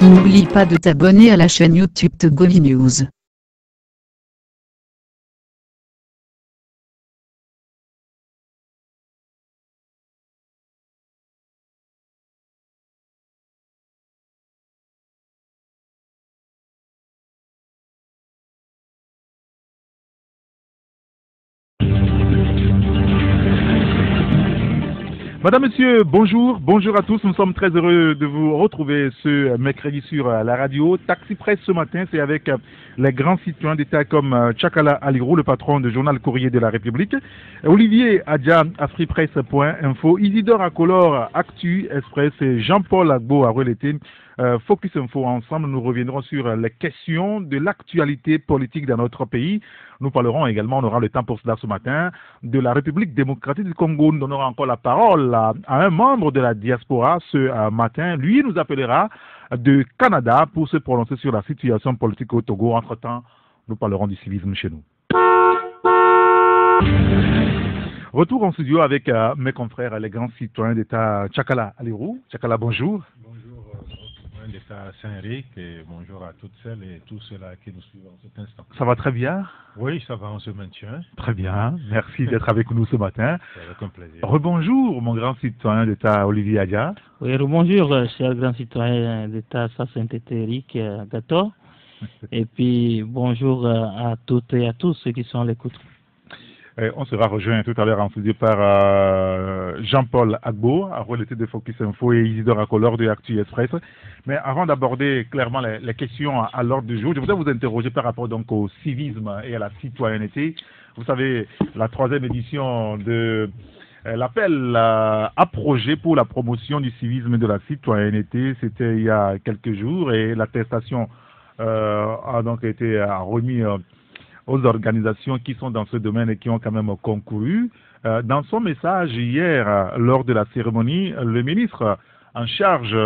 N'oublie pas de t'abonner à la chaîne YouTube Togovi News. Madame, Monsieur, bonjour, bonjour à tous. Nous sommes très heureux de vous retrouver ce mercredi sur la radio. Taxi Presse ce matin, c'est avec les grands citoyens d'État comme Tchakala Alirou, le patron du journal Courrier de la République, Olivier Adja, afripresse.info, Isidore Akolor, Actu Express et Jean-Paul Agbo à Relaté. Focus Info, ensemble, nous reviendrons sur les questions de l'actualité politique dans notre pays. Nous parlerons également, on aura le temps pour cela ce matin, de la République démocratique du Congo. Nous donnerons encore la parole à un membre de la diaspora ce matin. Lui nous appellera de Canada pour se prononcer sur la situation politique au Togo. Entre-temps, nous parlerons du civisme chez nous. Retour en studio avec mes confrères, les grands citoyens d'État Tchakala Alirou. Tchakala, bonjour. D'État Saint-Eric et bonjour à toutes celles et tous ceux-là qui nous suivent en cet instant. Ça va très bien? Oui, ça va, on se maintient. Très bien, merci d'être avec nous ce matin. C'est avec un plaisir. Rebonjour, mon grand citoyen d'État Olivier Adja. Oui, rebonjour, cher grand citoyen d'État Saint-Eric Gato. Et puis bonjour à toutes et à tous ceux qui sont à l'écoute. On sera rejoint tout à l'heure en studio par Jean-Paul Agbo, à Relaté de Focus Info et Isidore Akolor de Actu Express. Mais avant d'aborder clairement les questions à l'ordre du jour, je voudrais vous interroger par rapport donc au civisme et à la citoyenneté. Vous savez, la 3e édition de l'appel à projet pour la promotion du civisme et de la citoyenneté, c'était il y a quelques jours et l'attestation a donc été remise aux organisations qui sont dans ce domaine et qui ont quand même concouru. Dans son message hier, lors de la cérémonie, le ministre en charge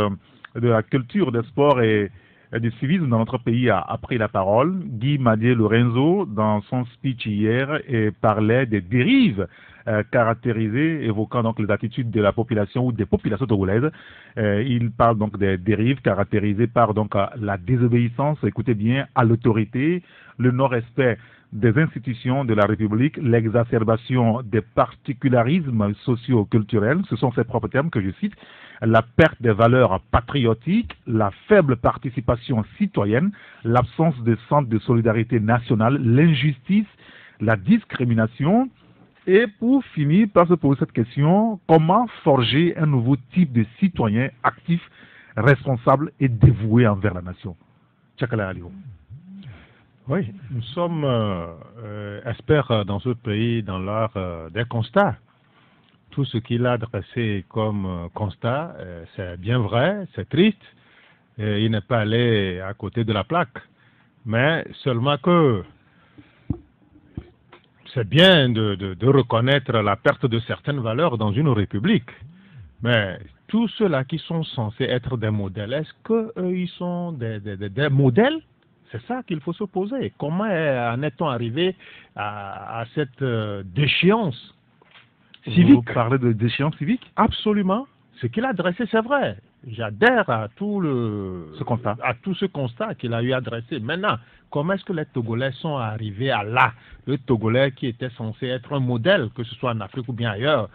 de la culture, des sports et du civisme dans notre pays a pris la parole. Guy Madié Lorenzo, dans son speech hier, et parlait des dérives caractérisées, évoquant donc les attitudes de la population ou des populations togolaises. Il parle donc des dérives caractérisées par donc la désobéissance, écoutez bien, à l'autorité, le non-respect des institutions de la République, l'exacerbation des particularismes socio-culturels, ce sont ses propres termes que je cite, la perte des valeurs patriotiques, la faible participation citoyenne, l'absence de centre de solidarité nationale, l'injustice, la discrimination. Et pour finir par se poser cette question, comment forger un nouveau type de citoyen actif, responsable et dévoué envers la nation? Tchakala Alirou. Oui, nous sommes experts dans ce pays dans l'art des constats. Tout ce qu'il a dressé comme constat, c'est bien vrai, c'est triste. Il n'est pas allé à côté de la plaque. Mais seulement que c'est bien de reconnaître la perte de certaines valeurs dans une république. Mais tous ceux-là qui sont censés être des modèles, est-ce qu'eux, ils sont des modèles? C'est ça qu'il faut se poser. Comment en est-on arrivé à cette déchéance civique? Vous parlez de déchéance civique? Absolument. Ce qu'il a dressé, c'est vrai. J'adhère à tout ce constat qu'il a eu à dresser. Maintenant, comment est-ce que les Togolais sont arrivés à là? Le Togolais qui était censé être un modèle, que ce soit en Afrique ou bien ailleurs,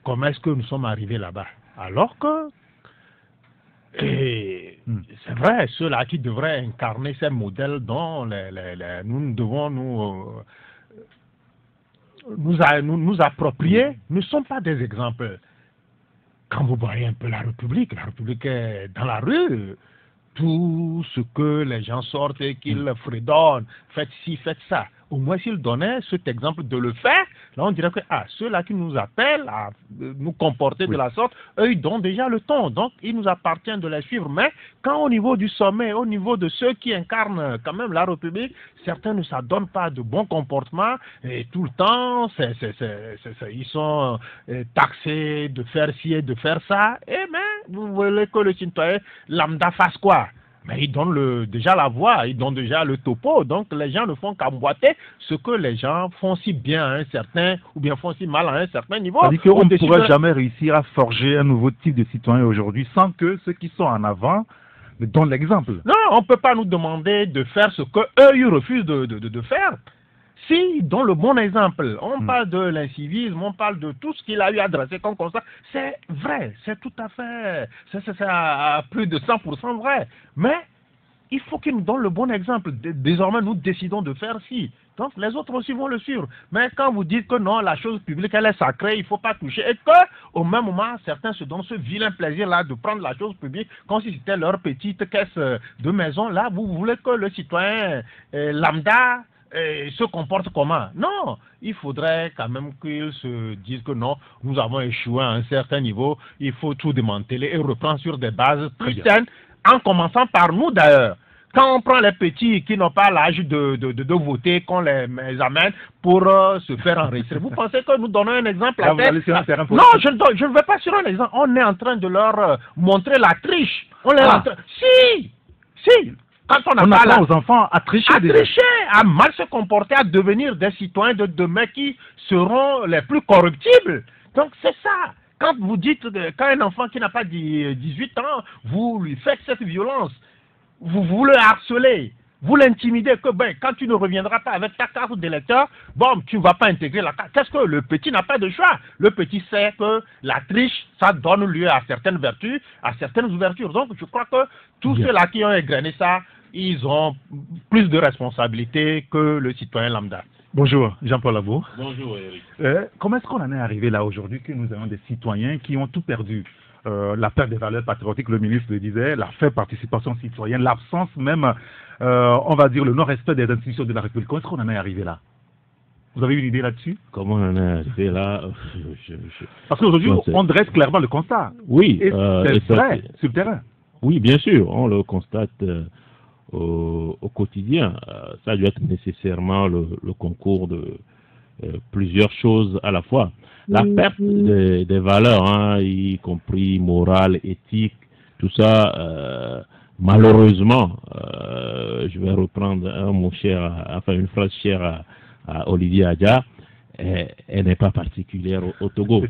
comment est-ce que nous sommes arrivés là-bas? Alors que c'est vrai, ceux-là qui devraient incarner ces modèles dont nous devons nous approprier ne sont pas des exemples. Quand vous voyez un peu la République est dans la rue. Tout ce que les gens sortent et qu'ils fredonnent, faites ci, faites ça. Au moins, s'ils donnaient cet exemple de le faire, là, on dirait que ceux-là qui nous appellent à nous comporter de la sorte, eux, ils donnent déjà le ton. Donc, il nous appartient de les suivre. Mais quand au niveau du sommet, au niveau de ceux qui incarnent quand même la République, certains ne s'adonnent pas de bons comportements et tout le temps, ils sont taxés de faire ci et de faire ça. Et mais vous voulez que le citoyen lambda fasse quoi? Mais il donne déjà la voix, il donne déjà le topo. Donc les gens ne font qu'emboîter ce que les gens font si bien à un certain, ou bien font si mal à un certain niveau. C'est-à-dire qu'on ne pourrait jamais réussir à forger un nouveau type de citoyen aujourd'hui sans que ceux qui sont en avant donnent l'exemple. Non, on ne peut pas nous demander de faire ce qu'eux, ils refusent de faire. Si, dans le bon exemple, on parle de l'incivisme, on parle de tout ce qu'il a eu à dresser comme constat, c'est vrai, c'est tout à fait, c'est à plus de 100% vrai. Mais il faut qu'il nous donne le bon exemple. Désormais, nous décidons de faire ci. Donc, les autres aussi vont le suivre. Mais quand vous dites que non, la chose publique, elle est sacrée, il ne faut pas toucher, et qu'au même moment, certains se donnent ce vilain plaisir-là de prendre la chose publique comme si c'était leur petite caisse de maison, là, vous voulez que le citoyen lambda se comporte comment? Non, il faudrait quand même qu'ils se disent que non, nous avons échoué à un certain niveau, il faut tout démanteler et reprendre sur des bases très saines, en commençant par nous d'ailleurs. Quand on prend les petits qui n'ont pas l'âge de voter, qu'on les amène pour se faire enregistrer, vous pensez que nous donnons un exemple à tête? Non, je ne vais pas sur un exemple. On est en train de leur montrer la triche. On est en train... Si. Quand on apprend aux enfants à tricher, à mal se comporter, à devenir des citoyens de demain qui seront les plus corruptibles. Donc c'est ça. Quand vous dites, quand un enfant qui n'a pas 18 ans, vous lui faites cette violence, vous le harcelez, vous l'intimidez, que ben, quand tu ne reviendras pas avec ta carte d'électeur, bon, tu ne vas pas intégrer la carte. Qu'est-ce que le petit n'a pas de choix? Le petit sait que la triche, ça donne lieu à certaines vertus, à certaines ouvertures. Donc je crois que tous ceux-là qui ont égrené ça, ils ont plus de responsabilités que le citoyen lambda. Bonjour, Jean-Paul Agbo. Bonjour, Eric. Comment est-ce qu'on en est arrivé là aujourd'hui que nous avons des citoyens qui ont tout perdu? La perte des valeurs patriotiques, le ministre le disait, la faible participation citoyenne, l'absence même, on va dire, le non-respect des institutions de la République. Comment est-ce qu'on en est arrivé là? Vous avez une idée là-dessus? Comment on en est arrivé là? Parce qu'aujourd'hui, on dresse clairement le constat. Oui. Et c'est vrai, sur le terrain. Oui, bien sûr, on le constate au quotidien. Ça doit être nécessairement le concours de plusieurs choses à la fois. La perte des valeurs, hein, y compris morales, éthiques, tout ça, malheureusement, je vais reprendre un mot cher, enfin une phrase chère à Olivier Adja, elle n'est pas particulière au Togo.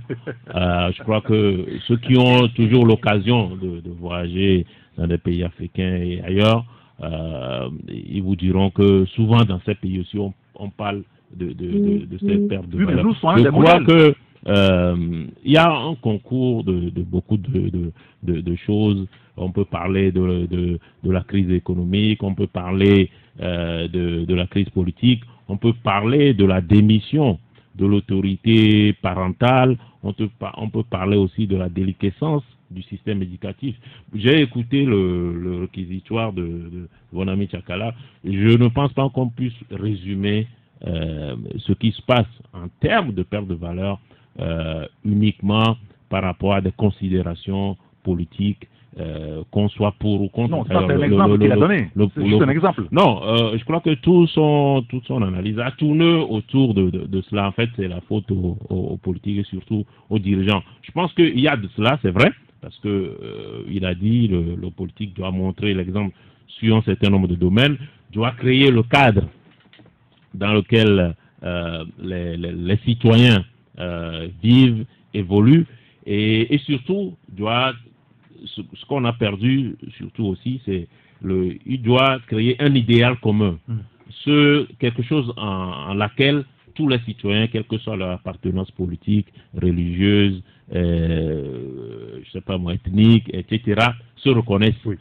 Je crois que ceux qui ont toujours l'occasion de voyager dans des pays africains et ailleurs, ils vous diront que souvent dans ces pays aussi, on parle de cette perte de valeur. Je crois que il y a un concours de beaucoup de choses. On peut parler de la crise économique, on peut parler de la crise politique, on peut parler de la démission de l'autorité parentale, on peut parler aussi de la déliquescence du système éducatif. J'ai écouté le réquisitoire de mon ami Tchakala. Je ne pense pas qu'on puisse résumer ce qui se passe en termes de perte de valeur uniquement par rapport à des considérations politiques, qu'on soit pour ou contre. Non, ça c'est un exemple qu'il a donné. C'est juste un exemple. Non, je crois que toute son analyse a tourné autour de cela. En fait, c'est la faute aux politiques et surtout aux dirigeants. Je pense qu'il y a de cela, c'est vrai, parce que il a dit le politique doit montrer l'exemple sur un certain nombre de domaines, doit créer le cadre dans lequel les citoyens vivent, évoluent, et surtout ce qu'on a perdu surtout aussi, c'est il doit créer un idéal commun, quelque chose en laquelle tous les citoyens, quelle que soit leur appartenance politique, religieuse, je sais pas moi, ethnique, etc., se reconnaissent. Oui.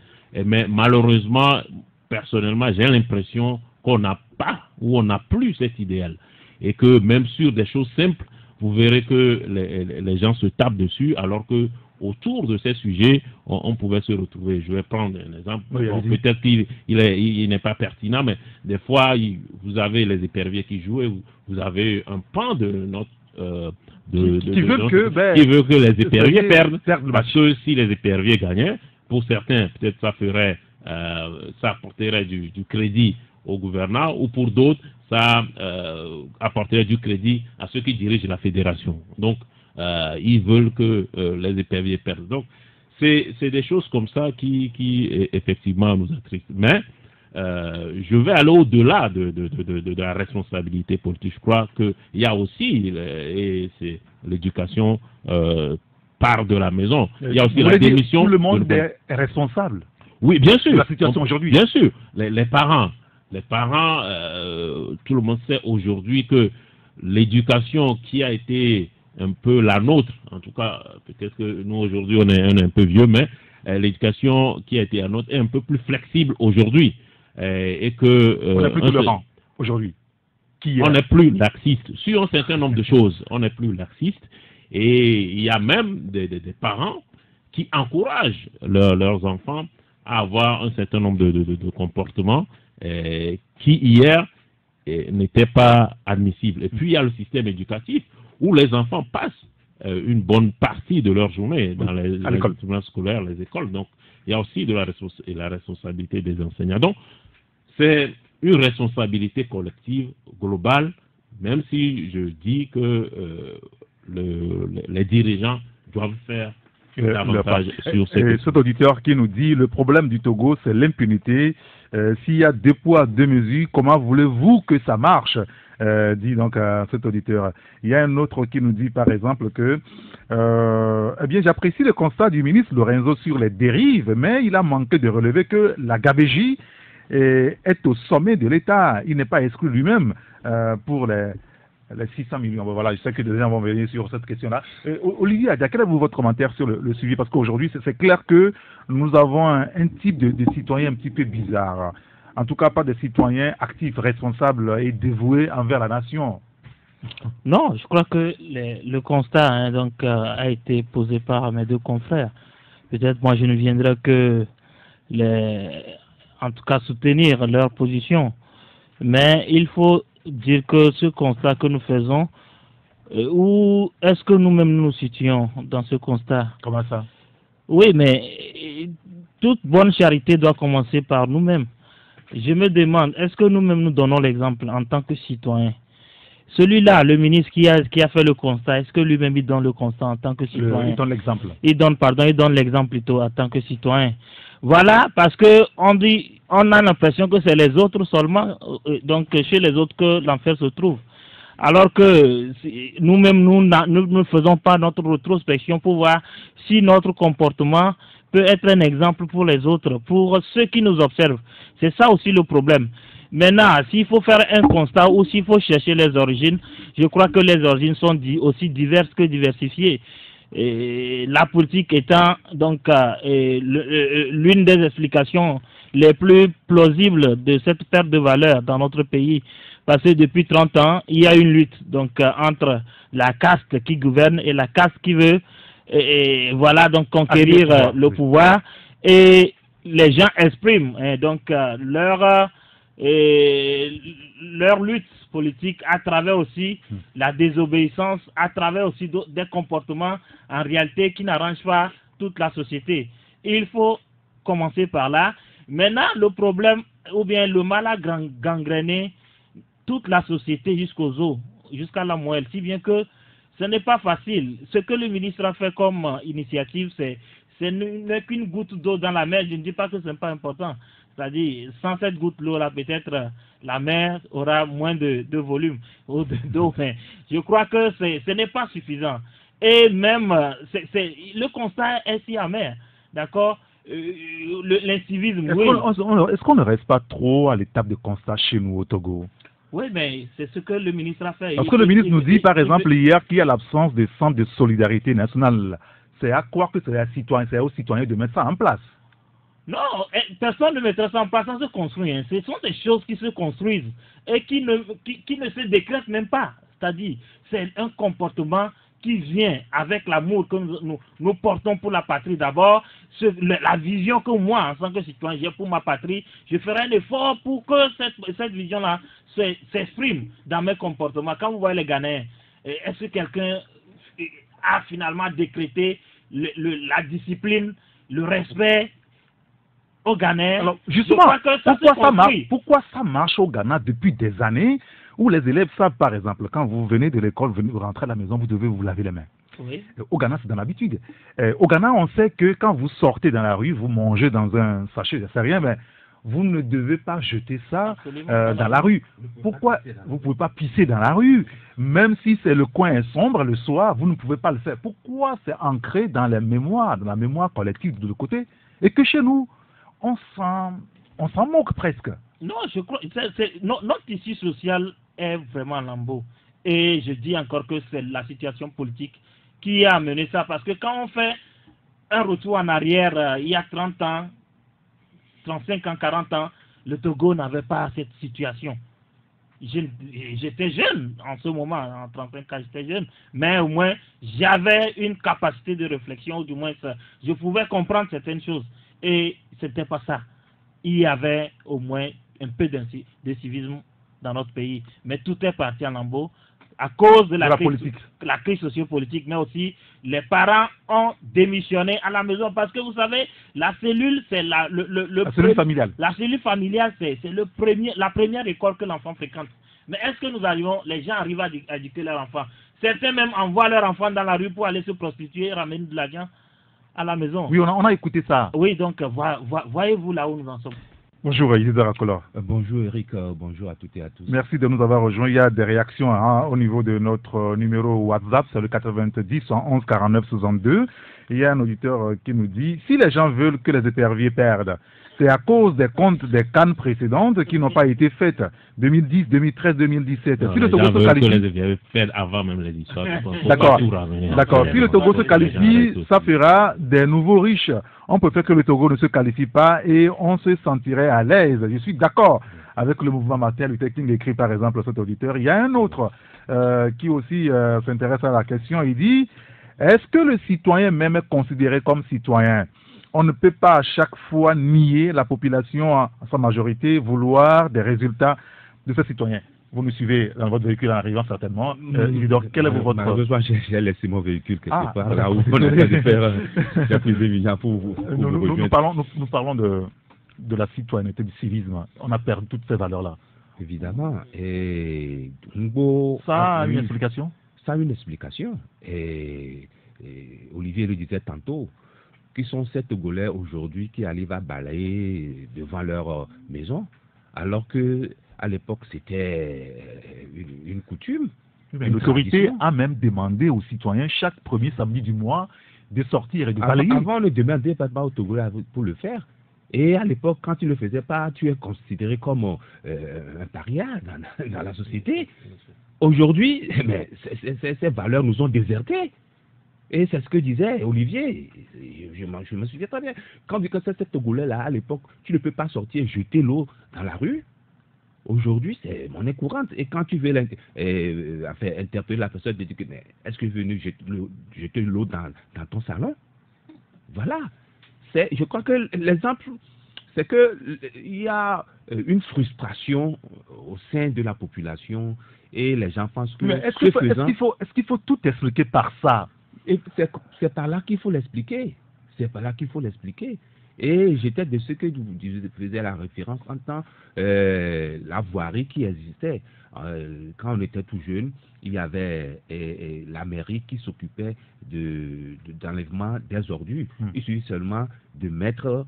Mais malheureusement, personnellement, j'ai l'impression qu'on n'a pas ou on n'a plus cet idéal. Et que même sur des choses simples, vous verrez que les gens se tapent dessus, alors que autour de ces sujets, on pouvait se retrouver. Je vais prendre un exemple. Oui, bon, peut-être qu'il n'est pas pertinent, mais des fois, vous avez les éperviers qui jouent et vous avez un pan de notre... qui veut que les éperviers perdent. Parce que si les éperviers gagnaient, pour certains, peut-être ça apporterait du crédit au gouvernant, ou pour d'autres, ça apporterait du crédit à ceux qui dirigent la fédération. Donc, ils veulent que les éperviers perdent. Donc, c'est des choses comme ça qui effectivement nous attristent. Mais je vais aller au-delà de la responsabilité politique. Je crois qu'il y a aussi, et c'est l'éducation part de la maison. Il y a aussi la démission. Tout le monde est responsable. Oui, bien sûr. De la situation aujourd'hui. Bien sûr. Les parents, tout le monde sait aujourd'hui que l'éducation qui a été un peu la nôtre, en tout cas, peut-être que nous aujourd'hui on est un peu vieux, mais l'éducation qui a été la nôtre est un peu plus flexible aujourd'hui. Et que on est plus tolérant aujourd'hui. On n'est plus laxiste. Sur un certain nombre de choses, on n'est plus laxiste. Et il y a même des parents qui encouragent leurs enfants à avoir un certain nombre de comportements qui hier n'étaient pas admissibles. Et puis il y a le système éducatif où les enfants passent une bonne partie de leur journée dans les établissements scolaires, les écoles. Donc il y a aussi la responsabilité des enseignants. Donc c'est une responsabilité collective, globale, même si je dis que les dirigeants doivent faire davantage sur cet auditeur qui nous dit le problème du Togo, c'est l'impunité. S'il y a 2 poids, 2 mesures, comment voulez-vous que ça marche dit donc cet auditeur. Il y a un autre qui nous dit par exemple que eh bien j'apprécie le constat du ministre Lorenzo sur les dérives, mais il a manqué de relever que la gabégie est au sommet de l'État. Il n'est pas exclu lui-même pour les 600 millions. Bon, voilà, je sais que des gens vont venir sur cette question-là. Olivier Adia, quel est votre commentaire sur le suivi? Parce qu'aujourd'hui, c'est clair que nous avons un type de citoyen un petit peu bizarre. En tout cas, pas de citoyens actifs, responsables et dévoués envers la nation. Non, je crois que le constat a été posé par mes 2 confrères. Peut-être moi, je ne viendrai que en tout cas soutenir leur position. Mais il faut dire que ce constat que nous faisons, où est-ce que nous-mêmes nous situons dans ce constat? Comment ça? Oui, mais toute bonne charité doit commencer par nous-mêmes. Je me demande, est-ce que nous-mêmes nous donnons l'exemple en tant que citoyens? Celui-là, le ministre qui a fait le constat, est-ce que lui-même il donne le constat en tant que citoyen? Il donne l'exemple. Il donne l'exemple plutôt en tant que citoyen. Voilà, parce que on a l'impression que c'est les autres seulement, donc chez les autres que l'enfer se trouve. Alors que nous-mêmes, nous ne faisons pas notre rétrospection pour voir si notre comportement peut être un exemple pour les autres, pour ceux qui nous observent. C'est ça aussi le problème. Maintenant, s'il faut faire un constat ou s'il faut chercher les origines, je crois que les origines sont aussi diverses que diversifiées. Et la politique étant donc l'une des explications les plus plausibles de cette perte de valeur dans notre pays. Parce que depuis 30 ans, il y a une lutte entre la caste qui gouverne et la caste qui veut voilà, donc conquérir le pouvoir. Et les gens expriment leur lutte politique à travers aussi la désobéissance, à travers aussi des comportements en réalité qui n'arrangent pas toute la société. Il faut commencer par là. Maintenant, le problème ou bien le mal a gangréné toute la société jusqu'aux os, jusqu'à la moelle, si bien que ce n'est pas facile. Ce que le ministre a fait comme initiative, ce n'est qu'une goutte d'eau dans la mer. Je ne dis pas que ce n'est pas important. C'est-à-dire, sans cette goutte d'eau-là, peut-être la mer aura moins de volume d'eau. Mais je crois que ce n'est pas suffisant. Et même, le constat est si amer. D'accord? L'incivisme, oui. Est-ce qu'on ne reste pas trop à l'étape de constat chez nous au Togo? Oui, mais c'est ce que le ministre a fait. Parce que le ministre nous dit, par exemple, hier, qu'il y a l'absence de centre de solidarité nationale. C'est à croire que c'est aux citoyens de mettre ça en place. Non, personne ne mettra ça en place, ça se construit. Hein. Ce sont des choses qui se construisent et qui ne se décrètent même pas. C'est-à-dire, c'est un comportement qui vient avec l'amour que nous portons pour la patrie. D'abord, la vision que moi, en tant que citoyen, j'ai pour ma patrie, je ferai un effort pour que cette vision-là s'exprime dans mes comportements. Quand vous voyez les Ghanéens, est-ce que quelqu'un a finalement décrété la discipline, le respect au Ghana? Alors, justement, pourquoi ça marche au Ghana depuis des années où les élèves savent, par exemple, quand vous venez de l'école, vous rentrez à la maison, vous devez vous laver les mains. Oui. Au Ghana, c'est dans l'habitude. Au Ghana, on sait que quand vous sortez dans la rue, vous mangez dans un sachet, c'est rien, mais vous ne devez pas jeter ça dans la rue. Pourquoi vous ne pouvez pas pisser dans la rue? Même si c'est le coin est sombre le soir, vous ne pouvez pas le faire. Pourquoi c'est ancré dans la mémoire collective de l'autre côté? Et que chez nous, on s'en moque presque. Non, je crois notre tissu social est vraiment lambeau. Et je dis encore que c'est la situation politique qui a amené ça. Parce que quand on fait un retour en arrière, il y a 30 ans, 35 ans, 40 ans, le Togo n'avait pas cette situation. J'étais jeune en ce moment, en 35 ans, j'étais jeune, mais au moins j'avais une capacité de réflexion, ou du moins je pouvais comprendre certaines choses. Et c'était pas ça. Il y avait au moins un peu de civisme dans notre pays, mais tout est parti en lambeau à cause de la crise sociopolitique, mais aussi les parents ont démissionné à la maison parce que vous savez, la cellule, c'est la cellule familiale. La cellule familiale, c'est la première école que l'enfant fréquente. Mais est-ce que les gens arrivent à éduquer leur enfant? Certains même envoient leur enfant dans la rue pour aller se prostituer et ramener de l'argent à la maison. Oui, on a écouté ça. Oui, donc voyez-vous là où nous en sommes. Bonjour Isidore Akolor. Bonjour Eric, bonjour à toutes et à tous. Merci de nous avoir rejoints. Il y a des réactions au niveau de notre numéro WhatsApp, c'est le 90 111 49 62. Il y a un auditeur qui nous dit, si les gens veulent que les éperviers perdent, c'est à cause des comptes des CAN précédentes qui n'ont pas été faites, 2010, 2013, 2017. Non, si le Togo se qualifie... que les éperviers perdent avant même les histoires. D'accord. Si le Togo se qualifie, ça fera des nouveaux riches. On peut faire que le Togo ne se qualifie pas et on se sentirait à l'aise. Je suis d'accord avec le mouvement Martin Luther King écrit par exemple cet auditeur. Il y a un autre qui aussi s'intéresse à la question. Il dit, est-ce que le citoyen même est considéré comme citoyen? On ne peut pas à chaque fois nier la population à sa majorité, vouloir des résultats de ces citoyens. Vous me suivez dans votre véhicule en arrivant certainement. Donc, quel est votre... Malheureusement, j'ai laissé mon véhicule quelque part là où on essaie de faire la plus évident pour vous. Nous parlons de la citoyenneté, du civisme. On a perdu toutes ces valeurs-là. Évidemment. Et Ngbo ça a une explication? Ça a une explication. Et Olivier le disait tantôt, qui sont ces Togolais aujourd'hui qui arrivent à balayer devant leur maison, alors que à l'époque c'était une coutume. L'autorité a même demandé aux citoyens chaque premier samedi du mois de sortir et de balayer. Avant, on ne demandait pas aux Togolais pour le faire. Et à l'époque, quand tu ne le faisais pas, tu es considéré comme un paria dans la société. Aujourd'hui, ces valeurs nous ont désertés. Et c'est ce que disait Olivier, je me souviens très bien. Quand cet Togolais-là, à l'époque, tu ne peux pas sortir et jeter l'eau dans la rue. Aujourd'hui, c'est monnaie courante. Et quand tu veux interpeller la personne, tu dis, est-ce que tu es venu jeter l'eau dans ton salon? Voilà. Je crois que l'exemple, c'est qu'il y a une frustration au sein de la population et les gens pensent que... Mais est-ce qu'il faut tout expliquer par ça? Et c'est par là qu'il faut l'expliquer. C'est par là qu'il faut l'expliquer. Et j'étais de ceux que vous faisiez la référence en tant la voirie qui existait. Quand on était tout jeune, il y avait la mairie qui s'occupait d'enlèvement des ordures. Il suffit seulement de mettre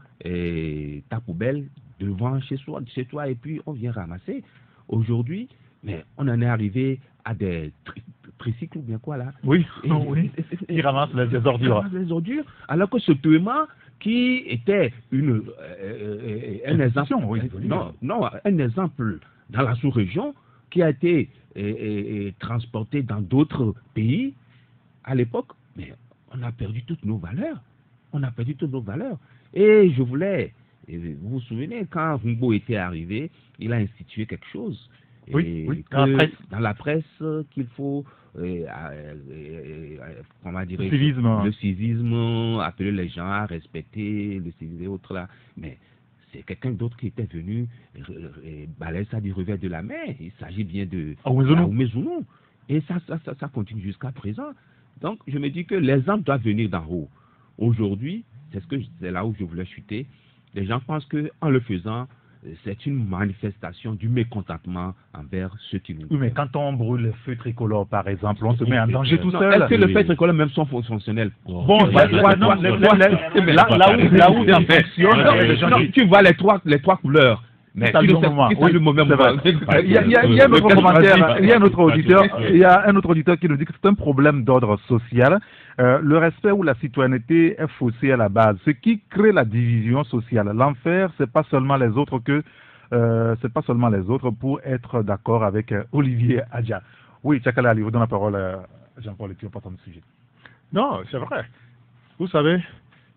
ta poubelle devant chez toi et puis on vient ramasser. Aujourd'hui, mais on en est arrivé à des tricycles ou bien quoi là? Oui, qui ramassent les ordures. Les ordures, alors que ce paiement qui était un exemple, un exemple dans la sous-région qui a été transporté dans d'autres pays à l'époque, mais on a perdu toutes nos valeurs. On a perdu toutes nos valeurs. Et je voulais, vous vous souvenez, quand Ngbo était arrivé, il a institué quelque chose. Dans la presse qu'il faut comment dire, le civisme, appeler les gens à respecter le civisme et autres là. Mais c'est quelqu'un d'autre qui était venu balayer ça du revers de la main. Il s'agit bien de Aoumezounou. Et ça continue jusqu'à présent. Donc je me dis que l'exemple doit venir d'en haut. Aujourd'hui, c'est là où je voulais chuter. Les gens pensent qu'en le faisant, c'est une manifestation du mécontentement envers ceux qui nous... Oui, mais quand on brûle le feu tricolore, par exemple, on se met en danger tout Non, seul. est-ce que le fait tricolore même sont fonctionnels? Bon, là où ça fonctionne, tu vois les trois couleurs. Mais il y a un autre commentaire, il y a un autre auditeur qui nous dit que c'est un problème d'ordre social. Le respect ou la citoyenneté est faussé à la base. Ce qui crée la division sociale. L'enfer, c'est pas seulement les autres pour être d'accord avec Olivier Adja. Oui, Tchakala Ali, vous donne la parole à Jean-Paul Etienne pour ton sujet. Non, c'est vrai. Vous savez,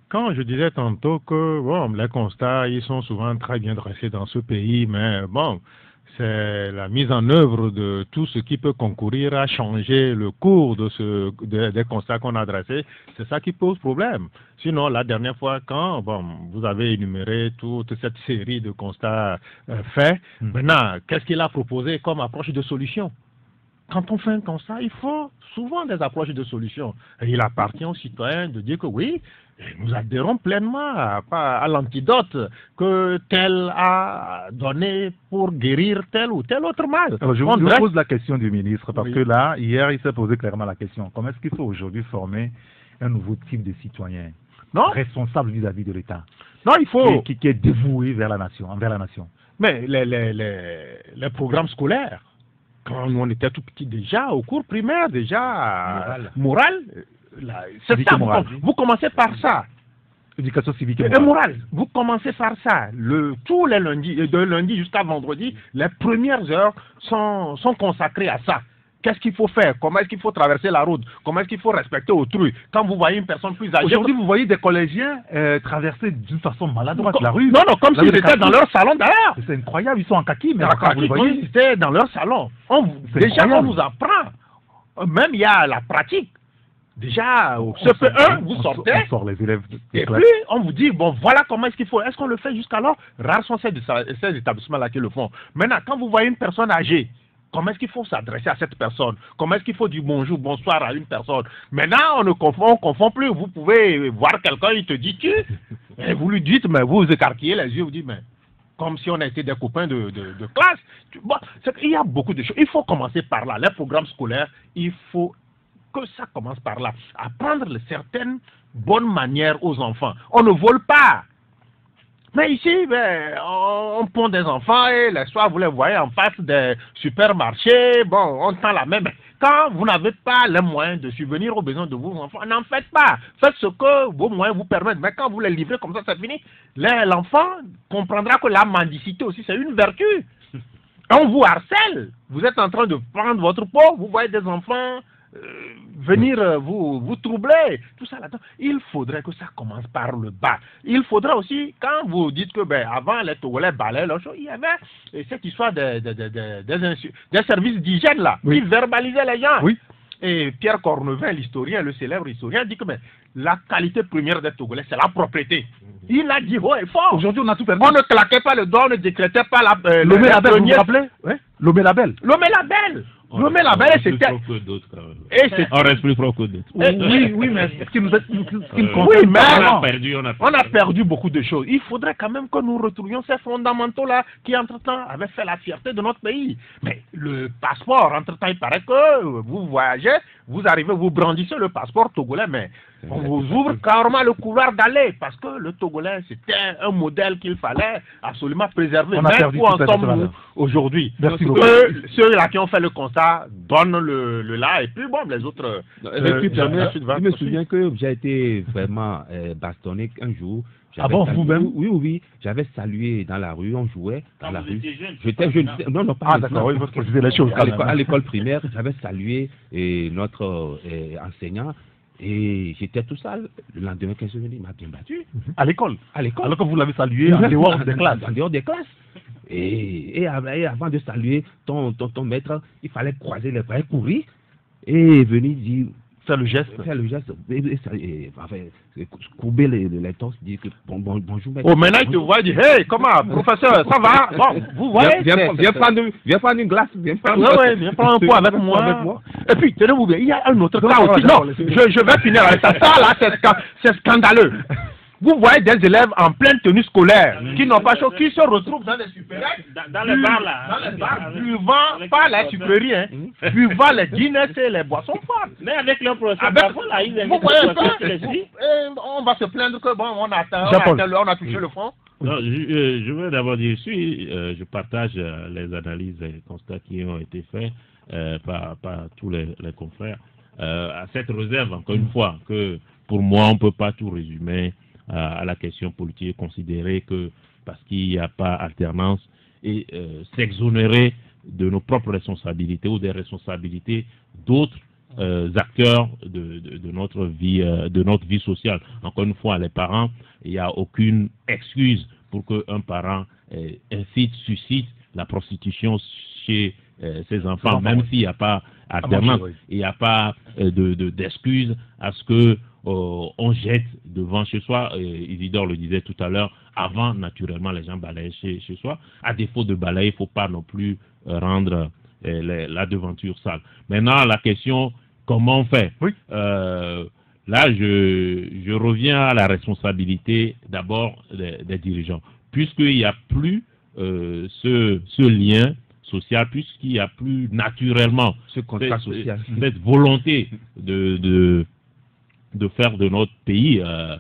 quand je disais tantôt que bon, les constats, ils sont souvent très bien dressés dans ce pays, mais bon, c'est la mise en œuvre de tout ce qui peut concourir à changer le cours des constats qu'on a dressés, c'est ça qui pose problème. Sinon, la dernière fois, quand vous avez énuméré toute cette série de constats faits, maintenant, qu'est-ce qu'il a proposé comme approche de solution? Quand on fait un constat, il faut souvent des approches de solution. Et il appartient aux citoyens de dire que oui, nous adhérons pleinement à l'antidote que tel a donné pour guérir tel ou tel autre mal. Alors, je vous pose la question du ministre, parce que là, hier, il s'est posé clairement la question. Comment est-ce qu'il faut aujourd'hui former un nouveau type de citoyen responsable vis-à-vis de l'État? Non, il faut... Qui est dévoué vers la nation, envers la nation. Mais les programmes scolaires, quand on était tout petit déjà, au cours primaire déjà, moral, c'est ça, vous commencez par ça. Éducation civique et morale. Vous commencez par ça. Tous les lundis, de lundi jusqu'à vendredi, les premières heures sont consacrées à ça. Qu'est-ce qu'il faut faire? Comment est-ce qu'il faut traverser la route? Comment est-ce qu'il faut respecter autrui? Quand vous voyez une personne plus âgée... Aujourd'hui, vous voyez des collégiens traverser d'une façon maladroite la rue. Non, comme s'ils étaient dans leur salon d'ailleurs. C'est incroyable, ils sont en kaki, mais ils étaient dans leur salon. Déjà, on nous apprend. Même il y a la pratique. Déjà, au CP1, vous sortez, on sort les élèves et puis on vous dit, bon, voilà comment est-ce qu'il faut. Est-ce qu'on le fait jusqu'alors? Rares sont ces établissements-là qui le font. Maintenant, quand vous voyez une personne âgée, comment est-ce qu'il faut s'adresser à cette personne? Comment est-ce qu'il faut dire bonjour, bonsoir à une personne? Maintenant, on ne confond plus. Vous pouvez voir quelqu'un, il te dit tu, et vous lui dites, mais vous écarquillez les yeux, vous dites, mais comme si on était des copains de classe. Bon, il y a beaucoup de choses. Il faut commencer par là. Les programmes scolaires, il faut que ça commence par là. Apprendre certaines bonnes manières aux enfants. On ne vole pas. Mais ici, on pond des enfants et les soirs, vous les voyez en face des supermarchés. Bon, on tend la main. Mais quand vous n'avez pas les moyens de subvenir aux besoins de vos enfants, n'en faites pas. Faites ce que vos moyens vous permettent. Mais quand vous les livrez comme ça, c'est fini. L'enfant comprendra que la mendicité aussi, c'est une vertu. On vous harcèle. Vous êtes en train de prendre votre pot. Vous voyez des enfants venir vous troubler, tout ça là-dedans. Il faudrait que ça commence par le bas. Il faudra aussi, quand vous dites que avant les Togolais balaient leur chose, il y avait cette histoire des services d'hygiène là, qui verbalisaient les gens. Oui. Et Pierre Cornevin, l'historien, le célèbre historien, dit que la qualité première des Togolais, c'est la propreté. Il a dit haut et fort. Aujourd'hui, on a tout perdu. On ne claquait pas le doigt, on ne décrétait pas Lomé Label, vous vous rappelez? Lomé Label. Lomé Label. Lomé Label, c'était... On reste plus propre que d'autres. Oui, mais ce qui nous oui, mais on a perdu beaucoup de choses. Il faudrait quand même que nous retrouvions ces fondamentaux-là qui, entre-temps, avaient fait la fierté de notre pays. Mais le passeport, entre-temps, il paraît que vous voyagez, vous arrivez, vous brandissez le passeport togolais, mais on vous ouvre carrément le couloir d'aller, parce que le Togolais, c'était un modèle qu'il fallait absolument préserver. On a perdu où en sommes-nous aujourd'hui? Ceux-là qui ont fait le constat donnent le là, et puis bon, les autres... je me souviens que j'ai été vraiment bastonné un jour. Ah bon, vous-même? Oui. J'avais salué dans la rue, on jouait dans la rue. J'étais jeune. Non, pas. Ah d'accord, il faut préciser les choses. À l'école primaire, j'avais salué notre enseignant. Et j'étais tout seul. Le lendemain, 15 minutes, il m'a bien battu. À l'école? À l'école. Alors que vous l'avez salué en dehors des classes? En dehors des classes. Et avant de saluer ton maître, il fallait croiser les bras, courir et venir dire... Faire le geste. Courber les torses, dire que bonjour maître. Oh, maintenant il te voit, il dit, hey, comment, professeur, ça va? Bon, vous voyez? Viens prendre une glace. Viens prendre un pot avec moi. Et puis, tenez-vous bien, il y a un autre cas aussi. Non, je vais finir avec ça. Ça, là, c'est scandaleux. vous voyez des élèves en pleine tenue scolaire, qui n'ont pas chaud, qui se retrouvent dans les supérieures, dans les bars là. dans les bars, buvant, pas les supérieurs, buvant les Guinness et les boissons fortes. Mais avec leur professeur, Avec, parfois, là, ils vous voyez un peu, invitent on va se plaindre que bon, on a touché le fond. Non, je veux d'abord dire, je partage les analyses et les constats qui ont été faits par tous les confrères. À cette réserve, encore une fois, que pour moi, on ne peut pas tout résumer à la question politique et considérer que parce qu'il n'y a pas alternance et s'exonérer de nos propres responsabilités ou des responsabilités d'autres acteurs de notre vie sociale. Encore une fois, les parents, il n'y a aucune excuse pour qu'un parent suscite la prostitution chez ses enfants, même s'il n'y a pas alternance, il n'y a pas d'excuse à ce que on jette devant chez soi. Isidore le disait tout à l'heure, avant naturellement les gens balayent chez soi. À défaut de balayer, il ne faut pas non plus rendre la devanture sale. Maintenant, la question, comment on fait? Là, je reviens à la responsabilité d'abord des dirigeants. Puisqu'il n'y a plus ce lien social, puisqu'il n'y a plus naturellement ce contrat social, cette volonté de faire de notre pays un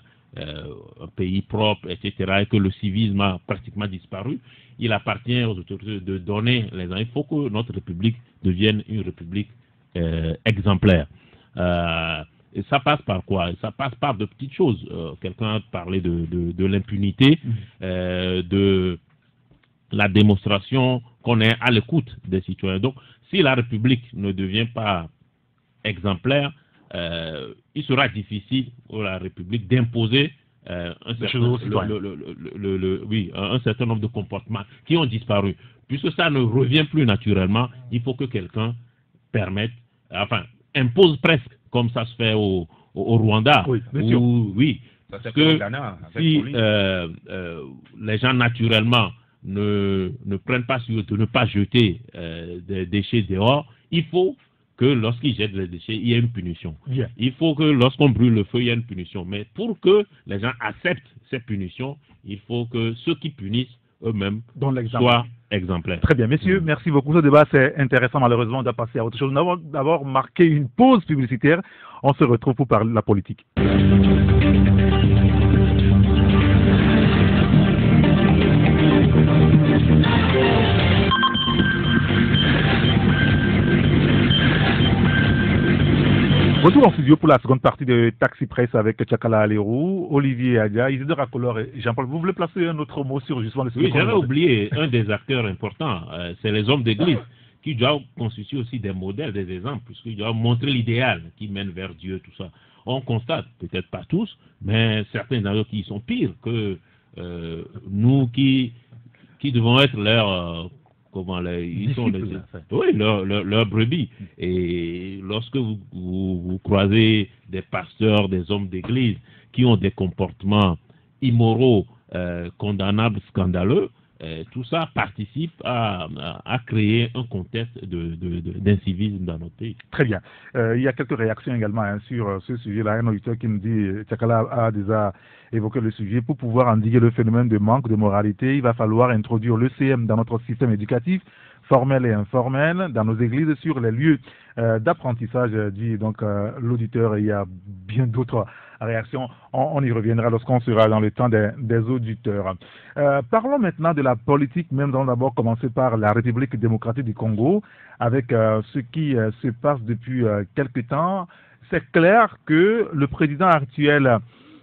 pays propre, etc., et que le civisme a pratiquement disparu, il appartient aux autorités de donner les gens. Il faut que notre République devienne une République exemplaire. Et ça passe par quoi? Ça passe par de petites choses. Quelqu'un a parlé de l'impunité, de la démonstration qu'on est à l'écoute des citoyens. Donc, si la République ne devient pas exemplaire, il sera difficile pour la République d'imposer un certain nombre de comportements qui ont disparu. Puisque ça ne revient plus naturellement, il faut que quelqu'un impose presque, comme ça se fait au Rwanda. Oui, bien sûr. Parce que si les gens naturellement ne prennent pas sur de ne pas jeter des déchets dehors, il faut que lorsqu'ils jettent les déchets, il y ait une punition. Bien. Il faut que lorsqu'on brûle le feu, il y ait une punition. Mais pour que les gens acceptent ces punitions, il faut que ceux qui punissent eux-mêmes soient exemplaires. Très bien, messieurs, merci beaucoup. Ce débat, c'est intéressant. Malheureusement, on doit passer à autre chose. Nous avons d'abord marqué une pause publicitaire. On se retrouve pour parler de la politique. Retour en studio pour la seconde partie de Taxi Presse avec Tchakala Alerou, Olivier Adia, Isidore Akolor et Jean-Paul. Vous voulez placer un autre mot sur justement le sujet? Oui, j'avais oublié un des acteurs importants, c'est les hommes d'église, qui doivent constituer aussi des modèles, des exemples, puisqu'ils doivent montrer l'idéal qui mène vers Dieu, tout ça. On constate, peut-être pas tous, mais certains d'entre eux qui sont pires que nous qui devons être leurs... ils sont leurs brebis. Et lorsque vous croisez des pasteurs, des hommes d'église qui ont des comportements immoraux, condamnables, scandaleux, tout ça participe à créer un contexte d'incivisme dans notre pays. Très bien. Il y a quelques réactions également sur ce sujet-là. Un auditeur qui nous dit, Tchakala a déjà évoqué le sujet, pour pouvoir endiguer le phénomène de manque de moralité, il va falloir introduire l'ECM dans notre système éducatif, formel et informel, dans nos églises, sur les lieux d'apprentissage, dit donc l'auditeur. Il y a bien d'autres réactions. On y reviendra lorsqu'on sera dans le temps des auditeurs. Parlons maintenant de la politique, même dans d'abord commencer par la République démocratique du Congo, avec ce qui se passe depuis quelque temps. C'est clair que le président actuel,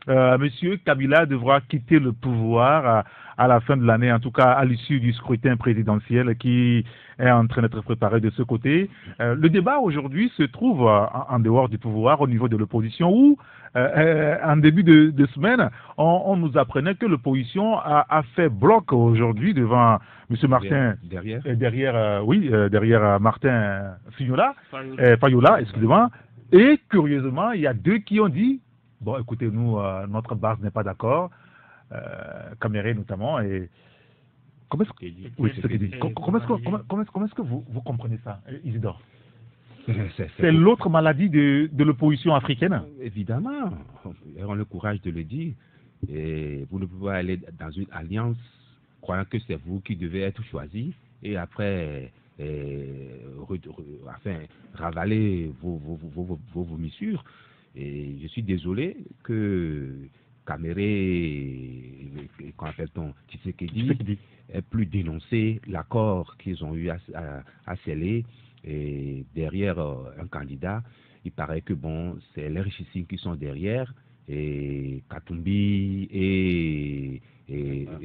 Monsieur Kabila, devra quitter le pouvoir à la fin de l'année, en tout cas à l'issue du scrutin présidentiel qui est en train d'être préparé de ce côté. Le débat aujourd'hui se trouve en dehors du pouvoir, au niveau de l'opposition, où en début de semaine, on nous apprenait que l'opposition a fait bloc aujourd'hui devant M. Martin, derrière Martin Fayola, excusez-moi. Et curieusement, il y a deux qui ont dit, bon, écoutez, nous, notre base n'est pas d'accord, Caméré notamment, et comment est-ce que vous comprenez ça, Isidore? C'est l'autre maladie de l'opposition africaine. Évidemment, on a le courage de le dire. Et vous ne pouvez pas aller dans une alliance croyant que c'est vous qui devez être choisi et après ravaler vos vomissures. Et je suis désolé que Kamere, qu'on appelle-t-on, Tshisekedi, ait plus dénoncé l'accord qu'ils ont eu à sceller et derrière un candidat. Il paraît que bon, c'est les richissimes qui sont derrière, et Katumbi et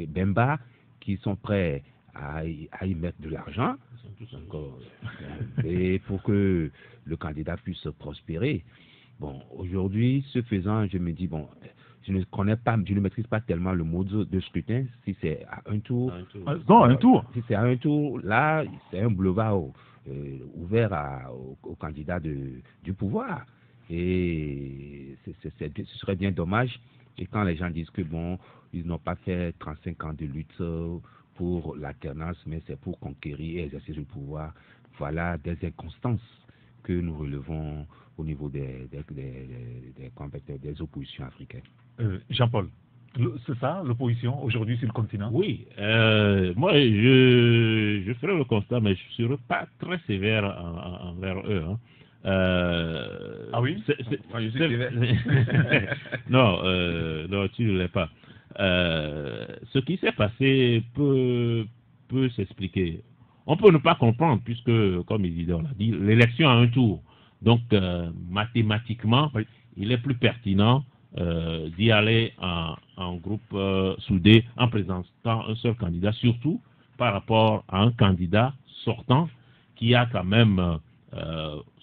Bemba qui sont prêts à y mettre de l'argent. Et pour que le candidat puisse prospérer. Bon, aujourd'hui, ce faisant, je me dis, bon, je ne maîtrise pas tellement le mode de scrutin. Si c'est à un tour. Non, un tour. Si c'est à un tour, là, c'est un boulevard ouvert aux candidats du pouvoir. Et ce serait bien dommage. Et quand les gens disent que bon, ils n'ont pas fait 35 ans de lutte pour l'alternance, mais c'est pour conquérir et exercer le pouvoir, voilà des inconstances que nous relevons au niveau des oppositions africaines. Jean-Paul, c'est ça l'opposition aujourd'hui sur le continent? Oui, moi je ferai le constat, mais je ne serai pas très sévère envers eux. Hein. Ah oui? Non, non, tu ne l'es pas. Ce qui s'est passé peut s'expliquer. On peut ne pas comprendre, puisque, comme Isidore l'a dit, l'élection a un tour. Donc, mathématiquement, oui, il est plus pertinent d'y aller en groupe soudé en présentant un seul candidat, surtout par rapport à un candidat sortant qui a quand même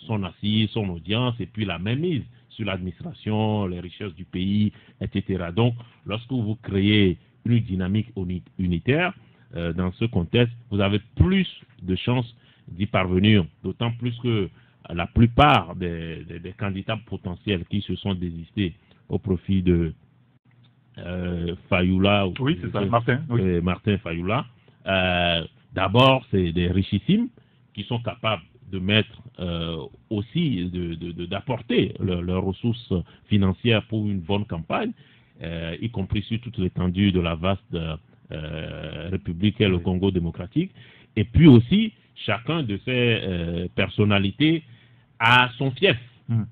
son assise, son audience et puis la mainmise sur l'administration, les richesses du pays, etc. Donc, lorsque vous créez une dynamique unitaire, dans ce contexte, vous avez plus de chances d'y parvenir, d'autant plus que la plupart des candidats potentiels qui se sont désistés au profit de Fayoula, oui, c'est ça, Martin, oui. Martin Fayoula, d'abord, c'est des richissimes qui sont capables de mettre aussi, d'apporter leurs ressources financières pour une bonne campagne, y compris sur toute l'étendue de la vaste République et le Congo démocratique. Et puis aussi, chacun de ces personnalités a son fief,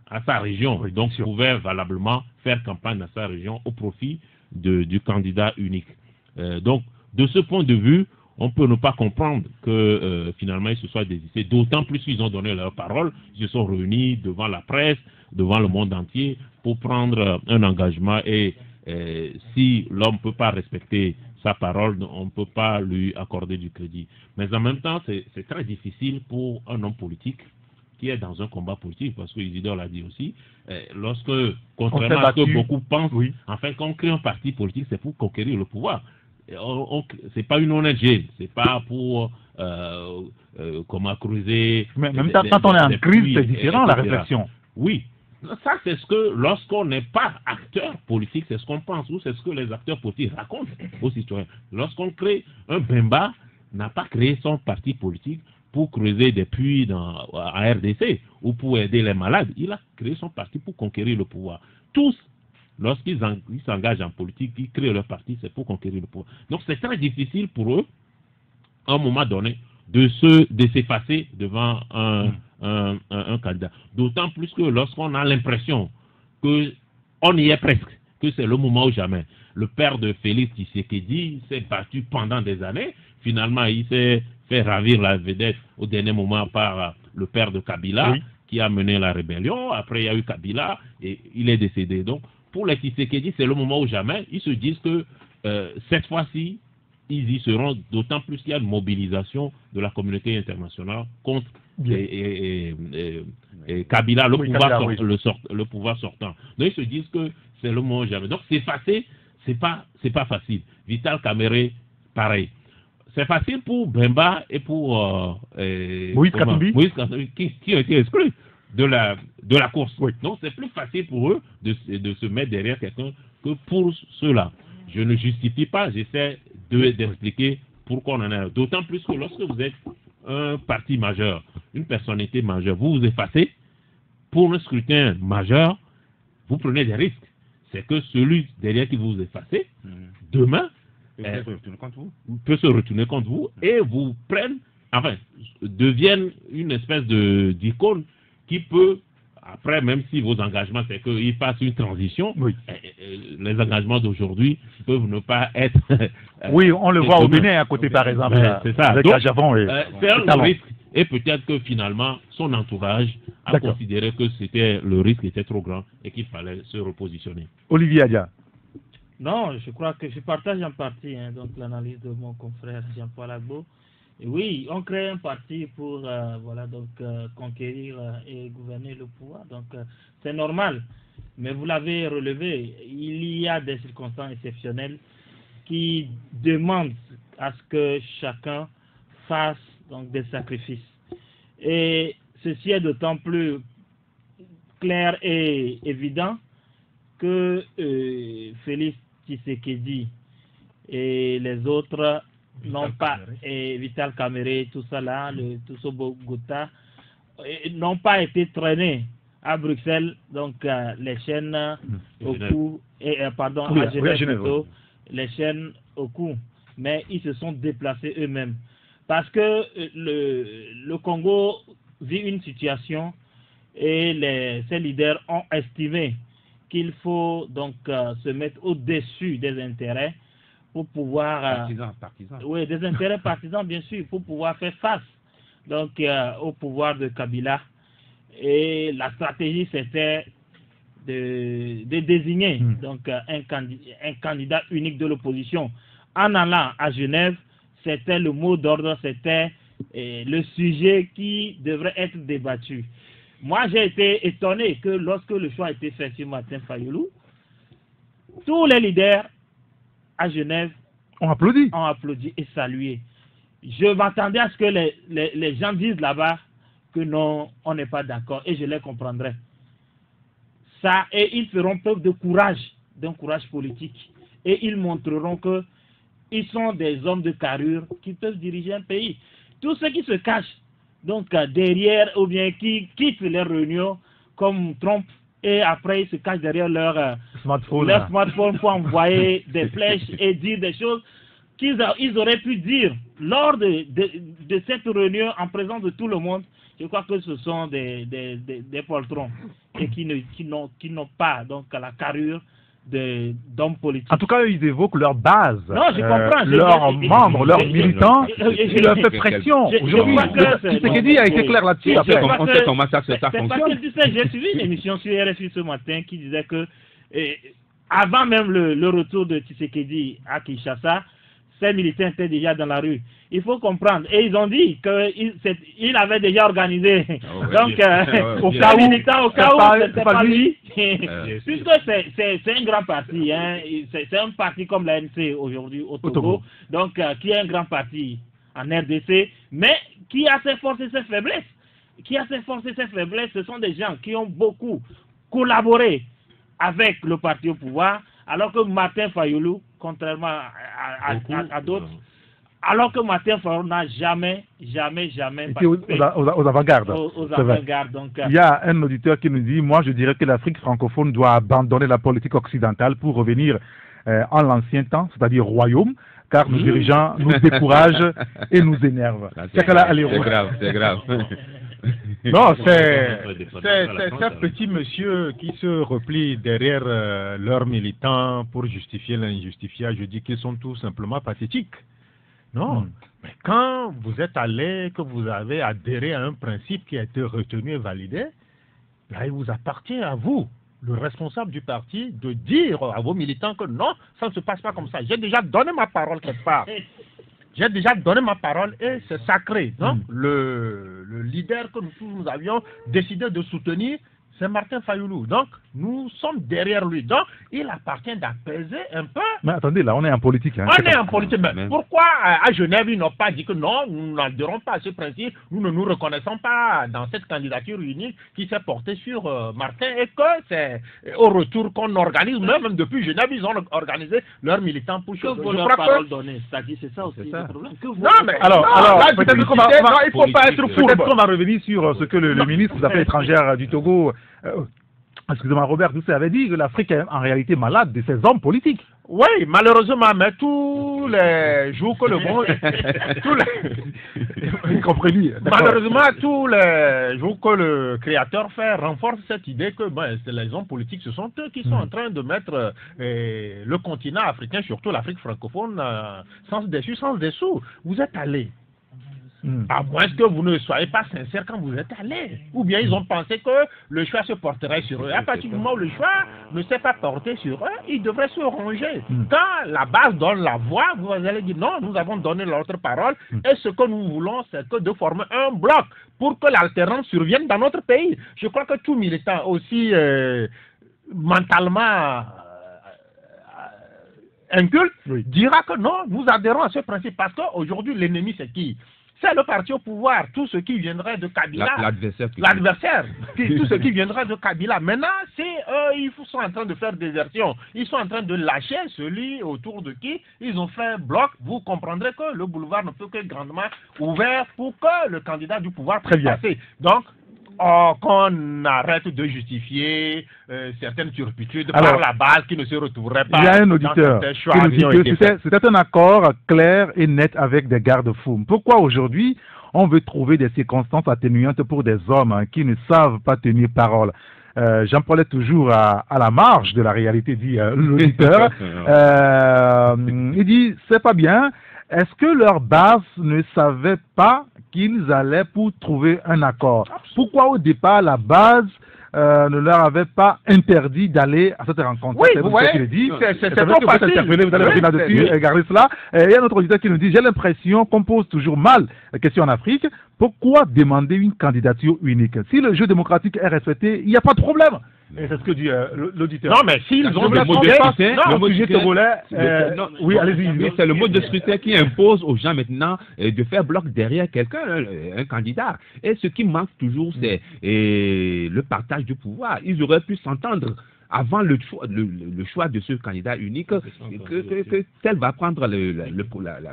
à sa région. Oui, donc, pouvait valablement faire campagne à sa région au profit du candidat unique. Donc, de ce point de vue, on peut ne pas comprendre que finalement ils se soient désistés, d'autant plus qu'ils ont donné leur parole, ils se sont réunis devant la presse, devant le monde entier pour prendre un engagement et si l'homme ne peut pas respecter sa parole, on ne peut pas lui accorder du crédit. Mais en même temps, c'est très difficile pour un homme politique qui est dans un combat politique, parce que Isidore l'a dit aussi, lorsque, contrairement à ce que beaucoup pensent, oui, en fait, quand on crée un parti politique, c'est pour conquérir le pouvoir. C'est pas une ONG, c'est pas pour comment creuser. Mais même temps, quand on est en crise, c'est différent, la réflexion. Oui. Ça, c'est ce que, lorsqu'on n'est pas acteur politique, c'est ce qu'on pense, ou c'est ce que les acteurs politiques racontent aux citoyens. Lorsqu'on crée un Bemba, n'a pas créé son parti politique pour creuser des puits à RDC ou pour aider les malades. Il a créé son parti pour conquérir le pouvoir. Tous, lorsqu'ils s'engagent en politique, ils créent leur parti, c'est pour conquérir le pouvoir. Donc c'est très difficile pour eux, à un moment donné, de s'effacer devant un candidat. D'autant plus que lorsqu'on a l'impression qu'on y est presque, que c'est le moment ou jamais. Le père de Félix Tshisekedi s'est battu pendant des années. Finalement, il s'est fait ravir la vedette au dernier moment par le père de Kabila, oui, qui a mené la rébellion. Après, il y a eu Kabila et il est décédé. Donc, pour les Tshisekedi, c'est le moment ou jamais. Ils se disent que cette fois-ci, ils y seront, d'autant plus qu'il y a une mobilisation de la communauté internationale contre Kabila, le pouvoir sortant. Donc ils se disent que c'est le moment jamais. Donc s'effacer, c'est pas facile. Vital Kamerhe, pareil. C'est facile pour Bemba et pour Moïse Katumbi, qui ont été exclus de la course. Oui. Donc c'est plus facile pour eux de se mettre derrière quelqu'un que pour ceux-là. Je ne justifie pas, j'essaie d'expliquer pourquoi on en est. D'autant plus que lorsque vous êtes un parti majeur, une personnalité majeure, vous vous effacez pour un scrutin majeur, vous prenez des risques. c'est que celui derrière qui vous effacez, demain, peut se retourner contre vous et vous prenne, enfin, devienne une espèce d'icône qui peut, après, même si vos engagements, c'est qu'ils fassent une transition, les engagements d'aujourd'hui peuvent ne pas être... oui, on le voit au Bénin à côté, par exemple, c'est ça. avec Ajavon et c'est un risque. Et peut-être que finalement, son entourage a considéré que le risque était trop grand et qu'il fallait se repositionner. Olivier Adia. Non, je crois que je partage en partie donc l'analyse de mon confrère Jean-Paul Agbo. Et oui, on crée un parti pour conquérir et gouverner le pouvoir. Donc c'est normal. Mais vous l'avez relevé, il y a des circonstances exceptionnelles qui demandent à ce que chacun fasse donc des sacrifices. Et ceci est d'autant plus clair et évident que Félix Tshisekedi et les autres n'ont pas, et Vital Kamerhe, tout ça là, tout ce Bogota, n'ont pas été traînés à Bruxelles, donc les chaînes au cou, à Genève plutôt, les chaînes au cou, mais ils se sont déplacés eux-mêmes. Parce que le Congo vit une situation et ces leaders ont estimé qu'il faut donc se mettre au-dessus des intérêts pour pouvoir... partisans. Oui, des intérêts partisans, bien sûr, pour pouvoir faire face donc, au pouvoir de Kabila. Et la stratégie, c'était de désigner donc, un candidat unique de l'opposition. En allant à Genève, c'était le mot d'ordre, c'était le sujet qui devrait être débattu. Moi, j'ai été étonné que lorsque le choix a été fait sur Martin Fayulu, tous les leaders à Genève ont applaudi et salué. Je m'attendais à ce que les gens disent là-bas que non, on n'est pas d'accord, et je les comprendrai. Ça, et ils feront preuve de courage, d'un courage politique, et ils montreront que ils sont des hommes de carrure qui peuvent diriger un pays. Tous ceux qui se cachent donc derrière ou bien qui quittent les réunions comme Trump et après ils se cachent derrière leur smartphone pour envoyer des flèches et dire des choses qu'ils auraient pu dire lors de cette réunion en présence de tout le monde. Je crois que ce sont des poltrons et qui n'ont pas donc la carrure d'hommes politiques. En tout cas, ils évoquent leur base, non, je comprends, leurs membres, leurs militants, qui leur fait pression. Aujourd'hui, Tshisekedi a été clair là-dessus. On sait comment ça fonctionne. Parce que tu sais, j'ai suivi une émission sur RFI ce matin qui disait que avant même le retour de Tshisekedi à Kinshasa, ces militants étaient déjà dans la rue. Il faut comprendre. Et ils ont dit qu'il avait déjà organisé. Donc, au cas où, c'était pas lui. Puisque c'est un grand parti. Hein. C'est un parti comme l'ANC aujourd'hui au Togo. Donc, qui est un grand parti en RDC, mais qui a ses forces et ses faiblesses. Ce sont des gens qui ont beaucoup collaboré avec le parti au pouvoir, alors que Martin Fayulu, contrairement à d'autres, alors que Martin Fayulu n'a jamais participé aux avant-gardes. Donc, il y a un auditeur qui nous dit, moi je dirais que l'Afrique francophone doit abandonner la politique occidentale pour revenir en l'ancien temps, c'est-à-dire royaume, car nos dirigeants nous découragent et nous énervent. C'est grave, c'est grave. Non, c'est un petit monsieur qui se replie derrière leurs militants pour justifier l'injustifiable. Je dis qu'ils sont tout simplement pathétiques. Non, mais quand vous êtes allé, que vous avez adhéré à un principe qui a été retenu et validé, là, il vous appartient à vous, le responsable du parti, de dire à vos militants que non, ça ne se passe pas comme ça. J'ai déjà donné ma parole quelque part. J'ai déjà donné ma parole et c'est sacré. Donc, le leader que nous avions décidé de soutenir, c'est Martin Fayulu. Donc, nous sommes derrière lui. Donc, il appartient d'apaiser un peu. Mais attendez, là, on est en politique. Hein, on est en politique. Mais pourquoi à Genève, ils n'ont pas dit que non, nous n'adhérons pas à ce principe, nous ne nous reconnaissons pas dans cette candidature unique qui s'est portée sur Martin et que c'est au retour qu'on organise, même depuis Genève, ils ont organisé leurs militants pour que vous leur parole donnée. C'est ça aussi le problème. Non, mais alors peut-être qu'on va, il faut pas être fourbe. Peut-être qu'on va revenir sur ce que le ministre des Affaires étrangères du Togo, excusez-moi, Robert Doucet avait dit que l'Afrique est en réalité malade de ses hommes politiques. Oui, malheureusement, mais tous les jours que le monde... Y compris lui. Malheureusement, tous les jours que le créateur fait renforce cette idée que c'est les hommes politiques, ce sont eux qui sont en train de mettre le continent africain, surtout l'Afrique francophone, sans dessus, sans dessous. Vous êtes allés. À moins que vous ne soyez pas sincère quand vous êtes allé. Ou bien ils ont pensé que le choix se porterait sur eux. À partir du moment où le choix ne s'est pas porté sur eux, ils devraient se ranger. Quand la base donne la voix, vous allez dire non, nous avons donné notre parole et ce que nous voulons, c'est que de former un bloc pour que l'alternance survienne dans notre pays. Je crois que tout militant aussi mentalement inculte dira que non, nous adhérons à ce principe parce qu'aujourd'hui l'ennemi c'est qui? C'est le parti au pouvoir, tout ce qui viendrait de Kabila, l'adversaire, tout ce qui viendrait de Kabila. Maintenant, ils sont en train de faire désertion, ils sont en train de lâcher celui autour de qui ils ont fait un bloc. Vous comprendrez que le boulevard ne peut que grandement ouvert pour que le candidat du pouvoir puisse passer. Donc, qu'on arrête de justifier certaines turpitudes par la base qui ne se retrouveraient pas. Il y a un auditeur qui nous dit que c'était un accord clair et net avec des garde-fous. Pourquoi aujourd'hui on veut trouver des circonstances atténuantes pour des hommes qui ne savent pas tenir parole? Jean-Paul est toujours à la marge de la réalité, dit l'auditeur. Il dit, c'est pas bien. Est-ce que leur base ne savait pas qu'ils allaient pour trouver un accord? Pourquoi au départ la base ne leur avait pas interdit d'aller à cette rencontre? Oui, vous voyez, c'est trop facile. Vous allez revenir là-dessus, gardez cela. Et il y a un autre auditeur qui nous dit, j'ai l'impression qu'on pose toujours mal la question en Afrique. Pourquoi demander une candidature unique? Si le jeu démocratique est respecté, il n'y a pas de problème. Et c'est ce que dit l'auditeur. Non, mais s'ils ont le mode de scrutin, le sujet togolais, oui, allez-y. C'est le mode de scrutin qui impose aux gens maintenant de faire bloc derrière quelqu'un, un candidat. Et ce qui manque toujours, c'est le partage du pouvoir. Ils auraient pu s'entendre avant le choix de ce candidat unique, que tel va prendre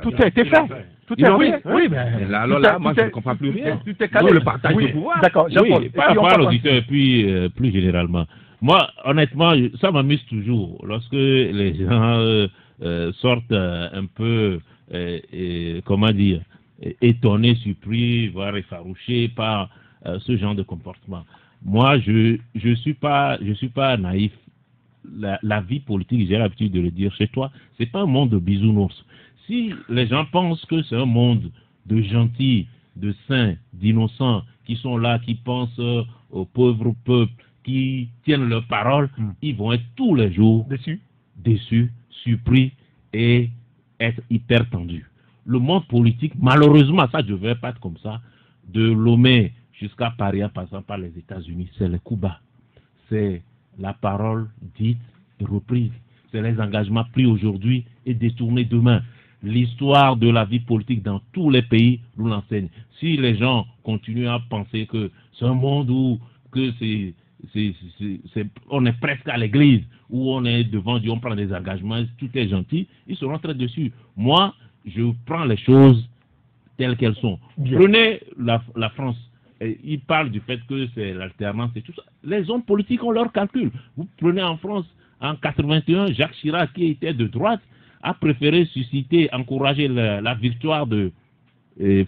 tout a été fait. Tout est fait. Oui, mais alors là, moi, je ne comprends plus rien. Tout est calé. Le partage du pouvoir. D'accord, oui, par rapport à l'auditeur, et puis plus généralement. Moi, honnêtement, ça m'amuse toujours lorsque les gens sortent un peu, comment dire, étonnés, surpris, voire effarouchés par ce genre de comportement. Moi, je suis pas naïf. La vie politique, j'ai l'habitude de le dire chez toi, c'est pas un monde de bisounours. Si les gens pensent que c'est un monde de gentils, de saints, d'innocents, qui sont là, qui pensent aux pauvres peuples, qui tiennent leur parole, ils vont être tous les jours déçus, surpris et être hyper tendus. Le monde politique, malheureusement, ça ne devrait pas être comme ça, de Lomé jusqu'à Paris en passant par les États-Unis, c'est le coup bas. C'est la parole dite et reprise. C'est les engagements pris aujourd'hui et détournés demain. L'histoire de la vie politique dans tous les pays nous l'enseigne. Si les gens continuent à penser que c'est un monde où que on est presque à l'église, où on est devant Dieu, on prend des engagements, tout est gentil, ils seront très dessus. Moi, je prends les choses telles qu'elles sont. Prenez la France. Ils parlent du fait que c'est l'alternance et tout ça. Les hommes politiques ont leurs calculs. Vous prenez en France, en 81, Jacques Chirac, qui était de droite, a préféré susciter, encourager la victoire de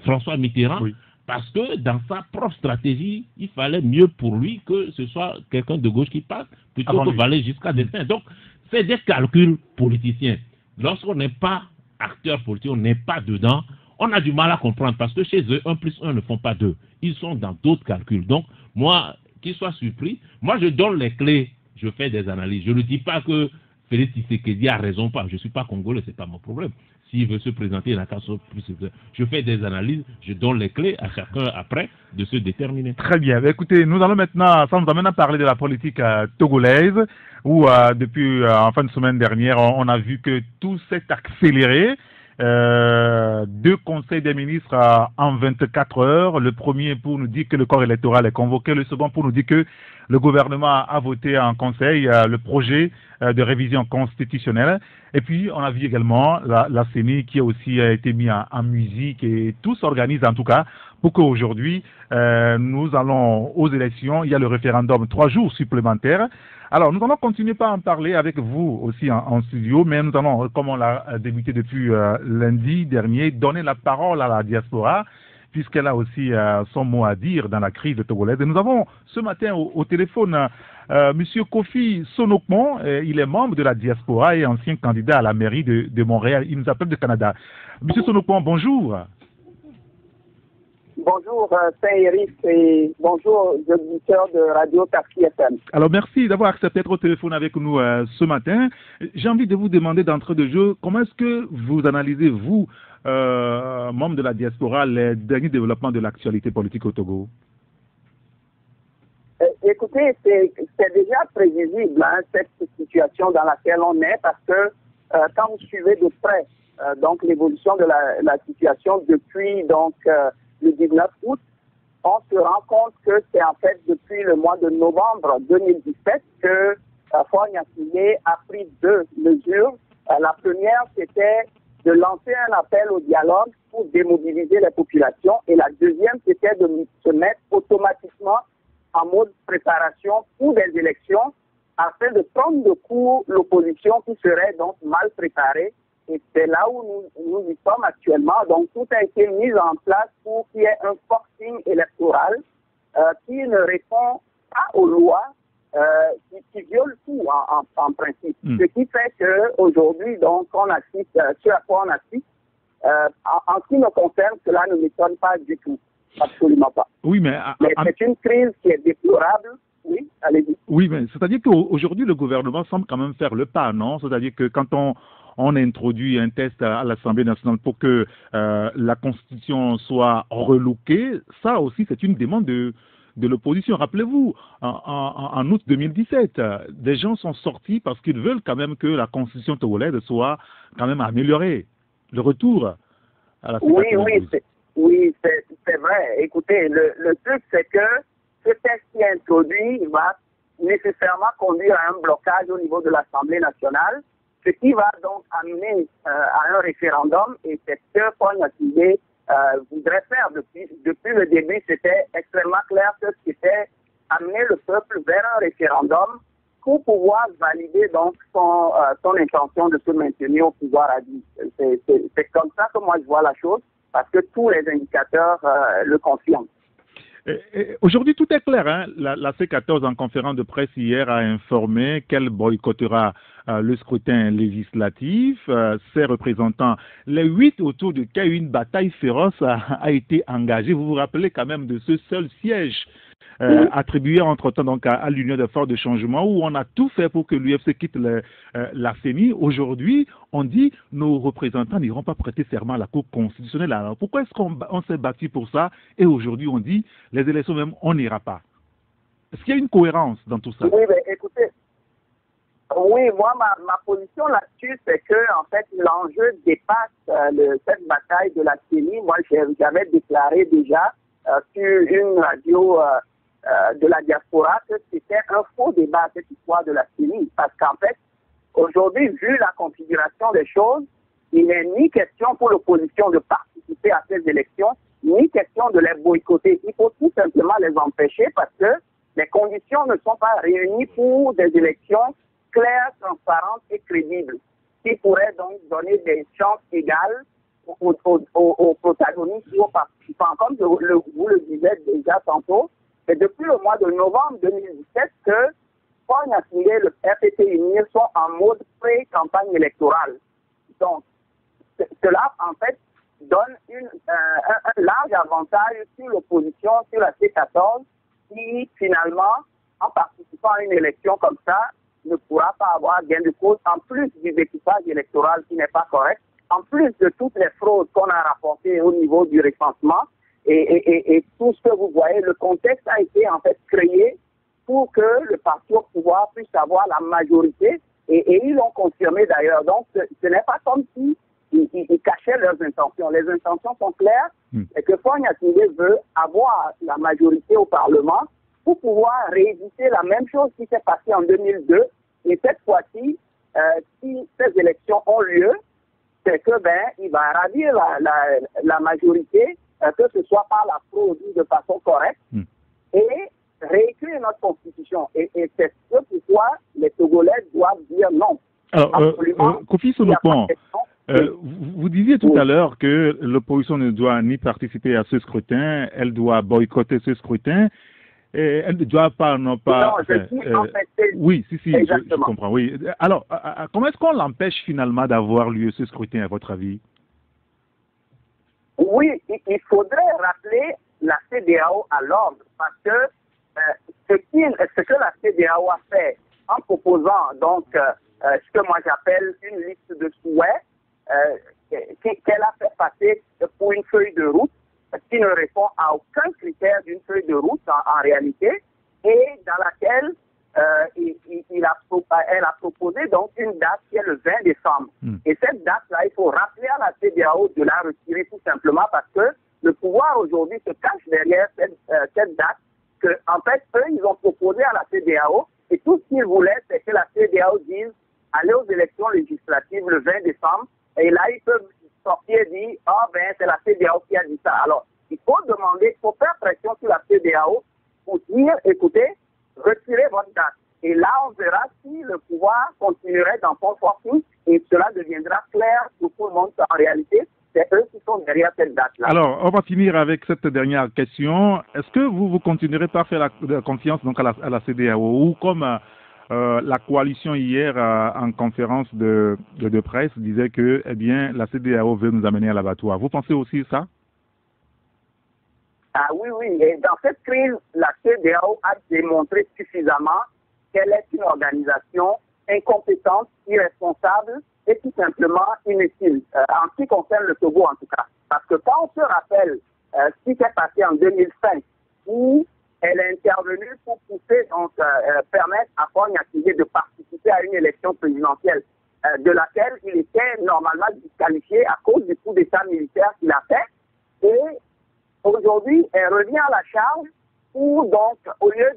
François Mitterrand, parce que dans sa propre stratégie, il fallait mieux pour lui que ce soit quelqu'un de gauche qui passe, plutôt que d'aller jusqu'à des fins. Donc, c'est des calculs politiciens. Lorsqu'on n'est pas acteur politique, on n'est pas dedans, on a du mal à comprendre, parce que chez eux, 1 plus 1 ne font pas 2. Ils sont dans d'autres calculs. Donc, moi, qu'ils soient surpris, moi je donne les clés, je fais des analyses. Je ne dis pas que Félix Tshisekedi a raison pas. Je ne suis pas congolais, ce n'est pas mon problème. S'il veut se présenter, il a qu'à se présenter. Je fais des analyses, je donne les clés à chacun après de se déterminer. Très bien. Écoutez, nous allons maintenant, ça nous amène à parler de la politique togolaise, où depuis en fin de semaine dernière, on a vu que tout s'est accéléré. 2 conseils des ministres en 24 heures. Le premier pour nous dire que le corps électoral est convoqué. Le second pour nous dire que le gouvernement a voté en conseil le projet de révision constitutionnelle. Et puis, on a vu également la CENI qui a aussi été mis en musique et tout s'organise en tout cas pour qu'aujourd'hui, nous allons aux élections. Il y a le référendum, 3 jours supplémentaires. Alors, nous allons continuer par en parler avec vous aussi en studio, mais nous allons, comme on l'a débuté depuis lundi dernier, donner la parole à la diaspora, puisqu'elle a aussi son mot à dire dans la crise togolaise. Et nous avons ce matin au téléphone Monsieur Kofi Sonokmon, il est membre de la diaspora et ancien candidat à la mairie de Montréal. Il nous appelle du Canada. Monsieur Sonokmon, bonjour. Bonjour Saint-Éric et bonjour aux auditeurs de Radio Tarki FM. Alors merci d'avoir accepté d'être au téléphone avec nous ce matin. J'ai envie de vous demander d'entrée de jeu, comment est-ce que vous analysez, vous, membre de la diaspora, les derniers développements de l'actualité politique au Togo? Écoutez, c'est déjà prévisible cette situation dans laquelle on est parce que quand vous suivez de près donc l'évolution de la situation depuis donc le 19 août, on se rend compte que c'est en fait depuis le mois de novembre 2017 que Faure Gnassingbé a pris 2 mesures. La première, c'était de lancer un appel au dialogue pour démobiliser les populations et la deuxième, c'était de se mettre automatiquement en mode préparation pour des élections afin de prendre de court l'opposition qui serait donc mal préparée. Et c'est là où nous y sommes actuellement. Donc, tout a été mis en place pour qu'il y ait un forcing électoral qui ne répond pas aux lois, qui viole tout en principe. Ce qui fait qu'aujourd'hui, donc, on assiste, ce à quoi on assiste, en ce qui me concerne, cela ne m'étonne pas du tout. Absolument pas. Oui, mais c'est une crise qui est déplorable. Oui, allez-y. Oui, mais c'est-à-dire qu'aujourd'hui, le gouvernement semble quand même faire le pas, non? C'est-à-dire que quand on introduit un test à l'Assemblée nationale pour que la Constitution soit relookée, ça aussi, c'est une demande de l'opposition. Rappelez-vous, en août 2017, des gens sont sortis parce qu'ils veulent quand même que la Constitution togolaise soit quand même améliorée. Le retour à la Oui, c'est vrai. Écoutez, le truc, c'est que ce texte qui est introduit va nécessairement conduire à un blocage au niveau de l'Assemblée nationale, ce qui va donc amener à un référendum, et c'est ce que Faure Gnassingbé voudrait faire. Depuis le début, c'était extrêmement clair que c'était amener le peuple vers un référendum pour pouvoir valider donc son intention de se maintenir au pouvoir à vie. C'est comme ça que moi je vois la chose, parce que tous les indicateurs le confirment. Aujourd'hui, tout est clair. Hein? La C14, en conférence de presse hier, a informé qu'elle boycottera le scrutin législatif. Ses représentants, les 8 autour de qui une bataille féroce a été engagée. Vous vous rappelez quand même de ce seul siège attribué entre-temps donc à l'Union des forces de changement, où on a tout fait pour que l'UFC quitte la CENI. Aujourd'hui, on dit nos représentants n'iront pas prêter serment à la Cour constitutionnelle. Alors pourquoi est-ce qu'on s'est battu pour ça et aujourd'hui on dit les élections même, on n'ira pas? Est-ce qu'il y a une cohérence dans tout ça? Oui, mais écoutez, oui, moi, ma position là-dessus, c'est que en fait, l'enjeu dépasse cette bataille de la CENI. Moi, j'avais déclaré déjà sur une radio de la diaspora que c'était un faux débat, cette histoire de la CENI. Parce qu'en fait, aujourd'hui, vu la configuration des choses, il n'est ni question pour l'opposition de participer à ces élections, ni question de les boycotter. Il faut tout simplement les empêcher parce que les conditions ne sont pas réunies pour des élections claires, transparentes et crédibles, qui pourraient donc donner des chances égales aux protagonistes et aux participants. Comme vous le disiez déjà tantôt, c'est depuis le mois de novembre 2017 que Faure Gnassingbé et le RPP-UNIR sont en mode pré-campagne électorale. Donc, cela, en fait, donne un large avantage sur l'opposition, sur la C14, qui, finalement, en participant à une élection comme ça, ne pourra pas avoir gain de cause, en plus du découpage électoral qui n'est pas correct, en plus de toutes les fraudes qu'on a rapportées au niveau du recensement, et tout ce que vous voyez, le contexte a été en fait créé pour que le parti au pouvoir puisse avoir la majorité, et ils l'ont confirmé d'ailleurs. Donc, ce n'est pas comme si ils cachaient leurs intentions. Les intentions sont claires, et que Faure Gnassingbé veut avoir la majorité au Parlement pour pouvoir rééditer la même chose qui s'est passée en 2002. Et cette fois-ci, si ces élections ont lieu, c'est que il va ravir la majorité que ce soit par la fraude ou de façon correcte, et réécrire notre constitution. Et c'est ce pourquoi les Togolais doivent dire non. Alors, Kofi Sonopon, vous disiez tout à l'heure que l'opposition ne doit ni participer à ce scrutin, elle doit boycotter ce scrutin, et elle ne doit pas, non pas... Non, je dis en fait, oui, si, je comprends, oui. Alors, comment est-ce qu'on l'empêche finalement d'avoir lieu ce scrutin, à votre avis? Oui, il faudrait rappeler la CEDEAO à l'ordre, parce que ce que la CEDEAO a fait en proposant donc ce que moi j'appelle une liste de souhaits qu'elle a fait passer pour une feuille de route qui ne répond à aucun critère d'une feuille de route en réalité, et dans laquelle elle a proposé donc une date qui est le 20 décembre. Et cette date-là, il faut rappeler à la CEDEAO de la retirer tout simplement parce que le pouvoir aujourd'hui se cache derrière cette date que, en fait, eux, ils ont proposé à la CEDEAO, et tout ce qu'ils voulaient, c'est que la CEDEAO dise aller aux élections législatives le 20 décembre, et là, ils peuvent sortir et dire, c'est la CEDEAO qui a dit ça. Alors, il faut demander, il faut faire pression sur la CEDEAO pour dire, écoutez, retirez votre date. Et là, on verra si le pouvoir continuerait dans son fortune, et cela deviendra clair pour tout le monde. En réalité, c'est eux qui sont derrière cette date-là. Alors, on va finir avec cette dernière question. Est-ce que vous continuerez par faire la confiance donc, à la CEDEAO, ou comme la coalition hier en conférence de presse disait que bien, la CEDEAO veut nous amener à l'abattoir. Vous pensez aussi ça? Ah oui. Et dans cette crise, la CEDEAO a démontré suffisamment qu'elle est une organisation incompétente, irresponsable et tout simplement inutile, en ce qui concerne le Togo en tout cas. Parce que quand on se rappelle ce qui s'est passé en 2005, où elle est intervenue pour pousser, donc permettre à Paul Nyakige de participer à une élection présidentielle, de laquelle il était normalement disqualifié à cause du coup d'État militaire qu'il a fait. Et aujourd'hui, elle revient à la charge où donc, au lieu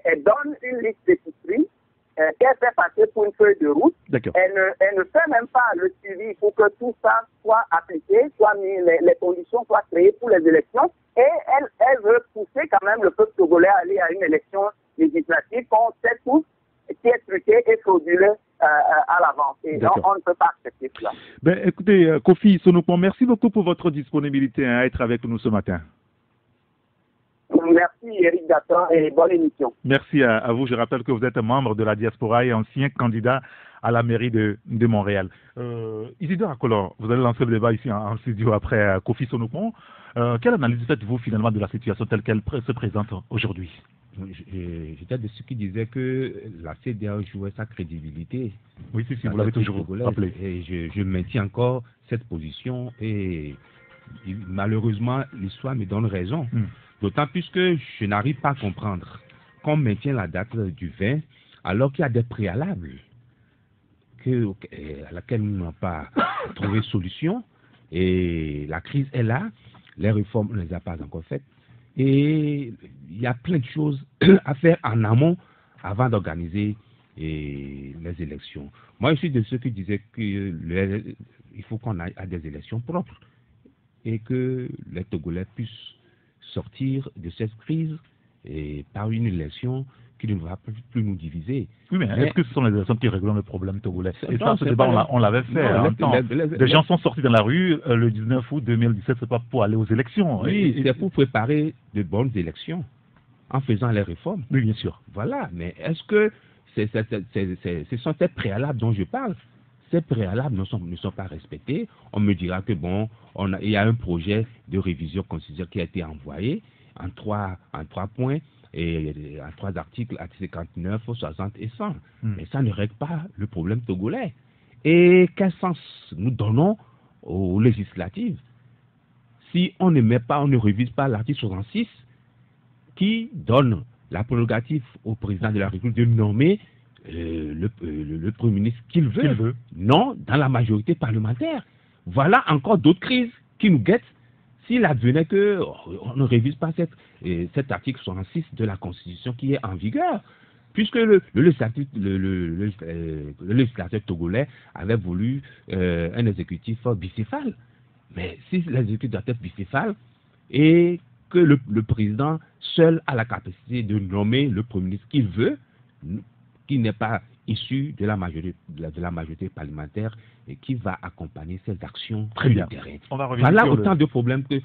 elle donne une liste d'épicerie qu'elle fait passer pour une feuille de route. Elle ne fait même pas le suivi pour que tout ça soit appliqué, soit mis, les conditions soient créées pour les élections. Et elle veut pousser quand même le peuple togolais à aller à une élection législative qu'on sait tous qui est truqué et frauduleux à l'avance. Et donc, on ne peut pas accepter cela. Écoutez, Kofi Sonopon, merci beaucoup pour votre disponibilité à être avec nous ce matin. Merci Eric Datton et bonne émission. Merci à vous. Je rappelle que vous êtes membre de la diaspora et ancien candidat à la mairie de Montréal. Isidore Akolor, vous allez lancer le débat ici en studio après Kofi Sonopon. Quelle analyse faites-vous finalement de la situation telle qu'elle se présente aujourd'hui? J'étais de ceux qui disaient que la CEDEAO jouait sa crédibilité. Oui, si, vous l'avez toujours rappelé. Et je maintiens encore cette position et malheureusement, l'histoire me donne raison. D'autant plus que je n'arrive pas à comprendre qu'on maintient la date du 20 alors qu'il y a des préalables à laquelle nous n'avons pas trouvé solution. Et la crise est là, les réformes, on ne les a pas encore faites. Et il y a plein de choses à faire en amont avant d'organiser les élections. Moi, je suis de ceux qui disaient qu'il faut qu'on aille à des élections propres et que les Togolais puissent sortir de cette crise et par une élection qui ne va plus nous diviser. Oui, mais est-ce que ce sont les élections qui règlent le problème togolais? Et ça, ce débat, on l'avait fait. Des gens sont sortis dans la rue le 19 août 2017, c'est pas pour aller aux élections. Oui, c'est pour préparer de bonnes élections en faisant les réformes. Oui, bien sûr. Voilà, mais est-ce que ce sont ces préalables dont je parle? Ces préalables ne sont pas respectés. On me dira que bon, il y a un projet de révision constitutionnelle qui a été envoyé en trois points et en 3 articles, articles 59, 60 et 100. Mais ça ne règle pas le problème togolais. Et quel sens nous donnons aux législatives si on ne met pas, on ne révise pas l'article 66 qui donne la prérogative au président de la République de nommer le Premier ministre qu'il veut. Non, dans la majorité parlementaire. Voilà encore d'autres crises qui nous guettent s'il advenait qu'on ne révise pas cet article 66 de la Constitution qui est en vigueur. Puisque le législateur togolais avait voulu un exécutif bicéphale. Mais si l'exécutif doit être bicéphale, et que le président seul a la capacité de nommer le Premier ministre qu'il veut, qui n'est pas issu de la majorité parlementaire et qui va accompagner ces actions Très bien. de terrain. On va revenir Voilà sur autant de problèmes que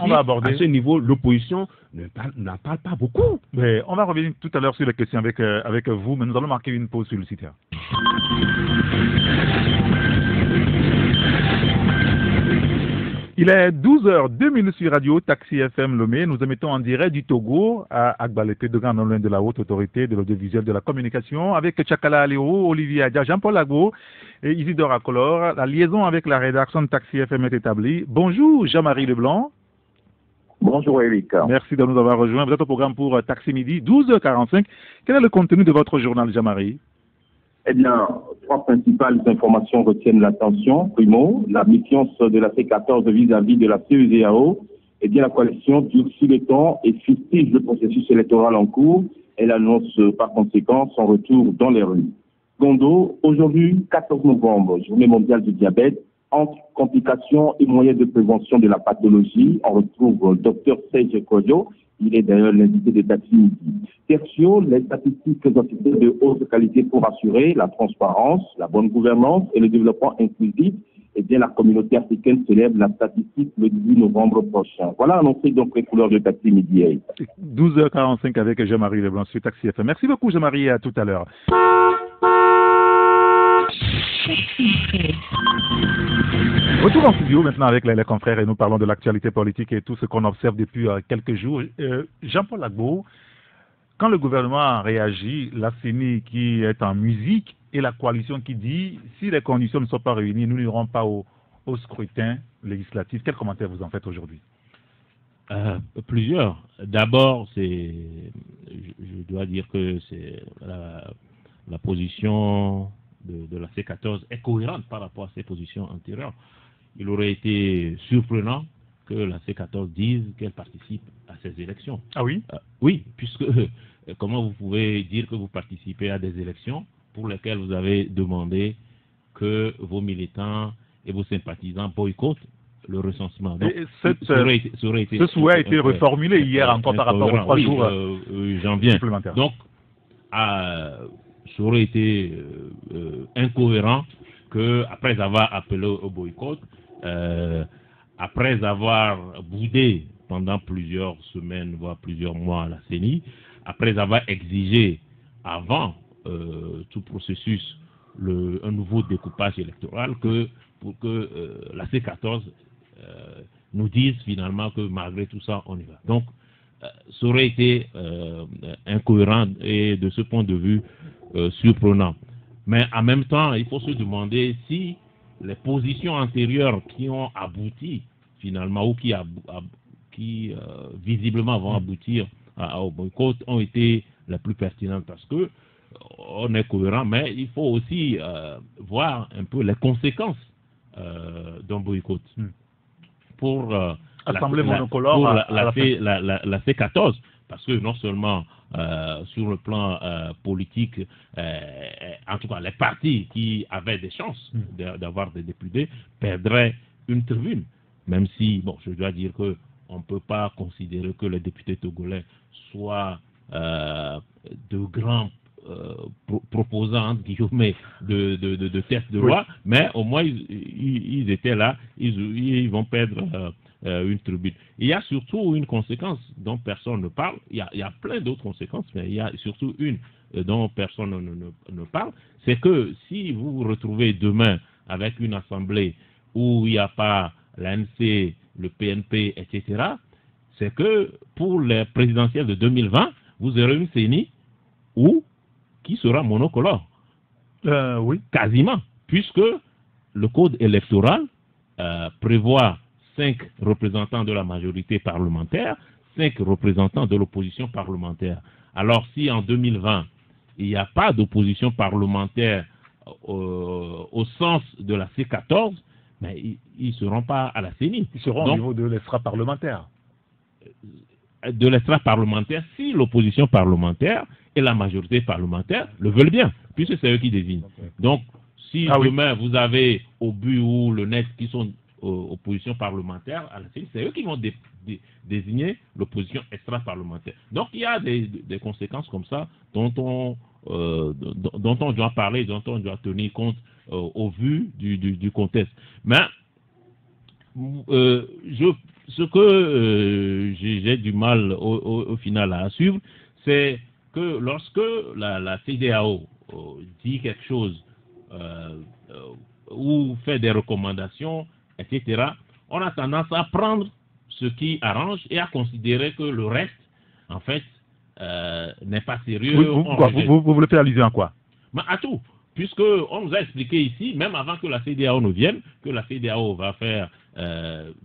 on va aborder. à ce niveau l'opposition n'en parle pas beaucoup. Mais on va revenir tout à l'heure sur les questions avec vous, mais nous allons marquer une pause publicitaire. Il est 12h02 sur Radio Taxi FM Lomé. Nous émettons en direct du Togo à Agbalete, de Grand Loin de la Haute Autorité de l'Audiovisuel de la Communication, avec Tchakala Aléo, Olivier Adja, Jean-Paul Agbo et Isidore Akolor. La liaison avec la rédaction de Taxi FM est établie. Bonjour Jean-Marie Leblanc. Bonjour Eric. Merci de nous avoir rejoints. Vous êtes au programme pour Taxi Midi, 12h45. Quel est le contenu de votre journal, Jean-Marie? Eh bien, trois principales informations retiennent l'attention. Primo, la méfiance de la C14 vis-à-vis de la CEDEAO. Eh bien, la coalition durcit le temps et fustige le processus électoral en cours. Elle annonce par conséquent son retour dans les rues. Secondo, aujourd'hui, 14 novembre, journée mondiale du diabète. Entre complications et moyens de prévention de la pathologie, on retrouve Dr Serge Kodio. Il est d'ailleurs l'invité de Taxi Midi. Tertio, les statistiques officielles de haute qualité pour assurer la transparence, la bonne gouvernance et le développement inclusif. Eh bien, la communauté africaine célèbre la statistique le 18 novembre prochain. Voilà annoncé donc les couleurs de Taxi Midi. 12h45 avec Jean-Marie Leblanc sur Taxi FM. Merci beaucoup Jean-Marie, à tout à l'heure. Retour en studio maintenant avec les confrères et nous parlons de l'actualité politique et tout ce qu'on observe depuis quelques jours. Jean-Paul Agbo, quand le gouvernement a réagi, la CENI qui est en musique et la coalition qui dit si les conditions ne sont pas réunies, nous n'irons pas au scrutin législatif. Quel commentaire vous en faites aujourd'hui? Plusieurs. D'abord, je dois dire que c'est la position de la C14 est cohérente par rapport à ses positions antérieures. Il aurait été surprenant que la C14 dise qu'elle participe à ces élections. Ah oui? Oui, puisque comment vous pouvez dire que vous participez à des élections pour lesquelles vous avez demandé que vos militants et vos sympathisants boycottent le recensement. Donc, ce souhait a été reformulé hier encore par rapport aux 3 jours j'en viens. supplémentaires. Donc, ça aurait été incohérent que, après avoir appelé au boycott, après avoir boudé pendant plusieurs semaines, voire plusieurs mois à la CENI, après avoir exigé avant tout processus un nouveau découpage électoral, pour que la C14 nous dise finalement que malgré tout ça, on y va. Donc, ça aurait été incohérent et de ce point de vue surprenant. Mais en même temps, il faut se demander si les positions antérieures qui ont abouti finalement ou qui visiblement vont aboutir au boycott ont été les plus pertinentes, parce que on est cohérent, mais il faut aussi voir un peu les conséquences d'un boycott pour Assemblée monocolore la C14, parce que non seulement sur le plan politique, en tout cas les partis qui avaient des chances d'avoir des députés perdraient une tribune, même si, bon, je dois dire que on ne peut pas considérer que les députés togolais soient de grands proposants guillemets de textes de loi, mais au moins ils étaient là, ils vont perdre une tribune. Il y a surtout une conséquence dont personne ne parle. Il y a plein d'autres conséquences, mais il y a surtout une dont personne ne parle. C'est que si vous vous retrouvez demain avec une assemblée où il n'y a pas l'ANC, le PNP, etc., c'est que pour les présidentielles de 2020, vous aurez une CENI qui sera monocolore. Oui. Quasiment, puisque le code électoral prévoit 5 représentants de la majorité parlementaire, 5 représentants de l'opposition parlementaire. Alors si en 2020, il n'y a pas d'opposition parlementaire au sens de la C14, mais ils ne seront pas à la CENI. Ils seront au niveau de l'extra-parlementaire. De l'extra-parlementaire, si l'opposition parlementaire et la majorité parlementaire le veulent bien, puisque c'est eux qui désignent. Donc, si demain vous avez au but ou le net qui sont opposition parlementaire à la CENI, c'est eux qui vont désigner l'opposition extra-parlementaire. Donc il y a des conséquences comme ça dont on doit parler, dont on doit tenir compte au vu du contexte. Mais ce que j'ai du mal au final à suivre, c'est que lorsque la CEDEAO dit quelque chose ou fait des recommandations, etc., on a tendance à prendre ce qui arrange et à considérer que le reste, en fait, n'est pas sérieux. Vous voulez faire allusion à quoi? Mais à tout. Puisqu'on nous a expliqué ici, même avant que la CEDEAO ne vienne, que la CEDEAO va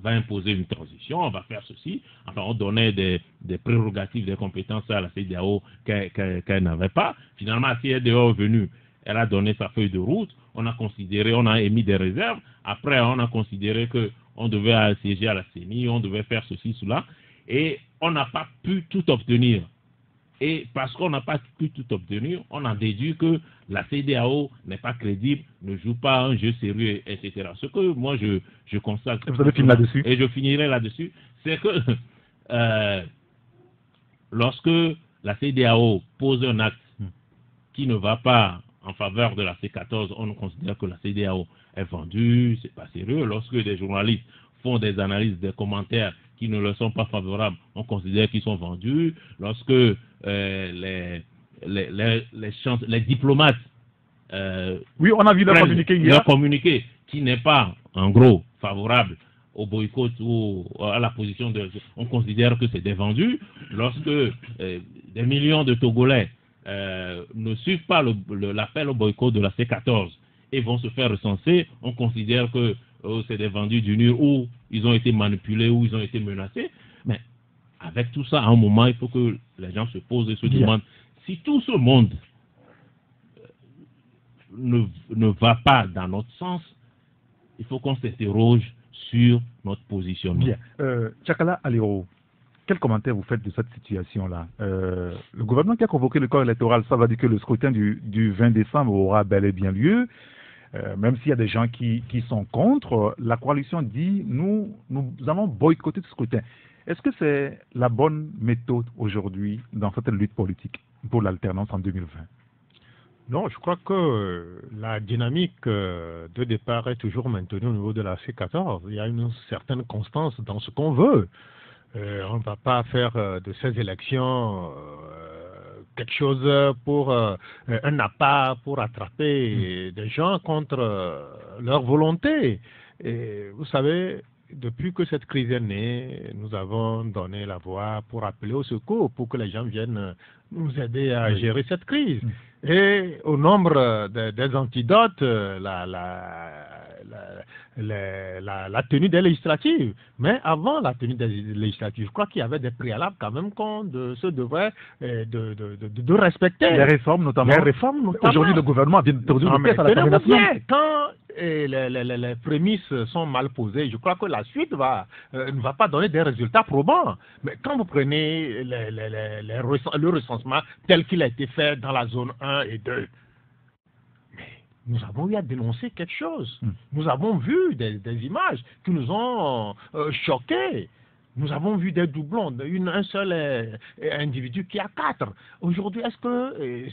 imposer une transition, on va faire ceci. Enfin, on donnait des prérogatives, des compétences à la CEDEAO qu'elle n'avait pas. Finalement, la CEDEAO est venue, elle a donné sa feuille de route, on a émis des réserves. Après, on a considéré qu'on devait assiéger à la CENI, on devait faire ceci, cela. Et on n'a pas pu tout obtenir. Et parce qu'on n'a pas pu tout obtenir, on a déduit que la CEDEAO n'est pas crédible, ne joue pas un jeu sérieux, etc. Ce que moi je constate. Et vous allez finir là-dessus. Et je finirai là-dessus. C'est que lorsque la CEDEAO pose un acte qui ne va pas en faveur de la C14, on considère que la CEDEAO est vendue, c'est pas sérieux. Lorsque des journalistes font des analyses, des commentaires qui ne leur sont pas favorables, on considère qu'ils sont vendus. Lorsque les diplomates oui, on a vu leur communiqué hier. Leur communiqué qui n'est pas, en gros, favorable au boycott ou à la position on considère que c'est des vendus. Lorsque des millions de Togolais ne suivent pas l'appel au boycott de la C14 et vont se faire recenser, on considère que c'est des vendus du NUR ou ils ont été manipulés ou ils ont été menacés. Mais avec tout ça, à un moment, il faut que les gens se posent et se demandent si tout ce monde ne va pas dans notre sens, il faut qu'on s'interroge sur notre positionnement. Bien. Tchakala Aliro, quel commentaire vous faites de cette situation-là? Le gouvernement qui a convoqué le corps électoral, ça va dire que le scrutin du 20 décembre aura bel et bien lieu. Même s'il y a des gens qui sont contre, la coalition dit nous allons boycotter ce scrutin. Est-ce que c'est la bonne méthode aujourd'hui dans cette lutte politique pour l'alternance en 2020? Non, je crois que la dynamique de départ est toujours maintenue au niveau de la C14. Il y a une certaine constance dans ce qu'on veut. On ne va pas faire de ces élections quelque chose pour un appât pour attraper des gens contre leur volonté. Et vous savez, depuis que cette crise est née, nous avons donné la voix pour appeler au secours, pour que les gens viennent nous aider à gérer cette crise. Et au nombre des antidotes, la tenue des législatives. Mais avant la tenue des législatives, je crois qu'il y avait des préalables quand même qu'on se devrait de respecter. Les réformes notamment. Aujourd'hui, le gouvernement vient de produire une pièce à l'Assemblée nationale. Quand les prémices sont mal posées, je crois que la suite ne va pas donner des résultats probants. Mais quand vous prenez le recensement tel qu'il a été fait dans la zone 1 et 2, nous avons eu à dénoncer quelque chose. Nous avons vu des images qui nous ont choqués. Nous avons vu des doublons, un seul individu qui a 4. Aujourd'hui, est-ce que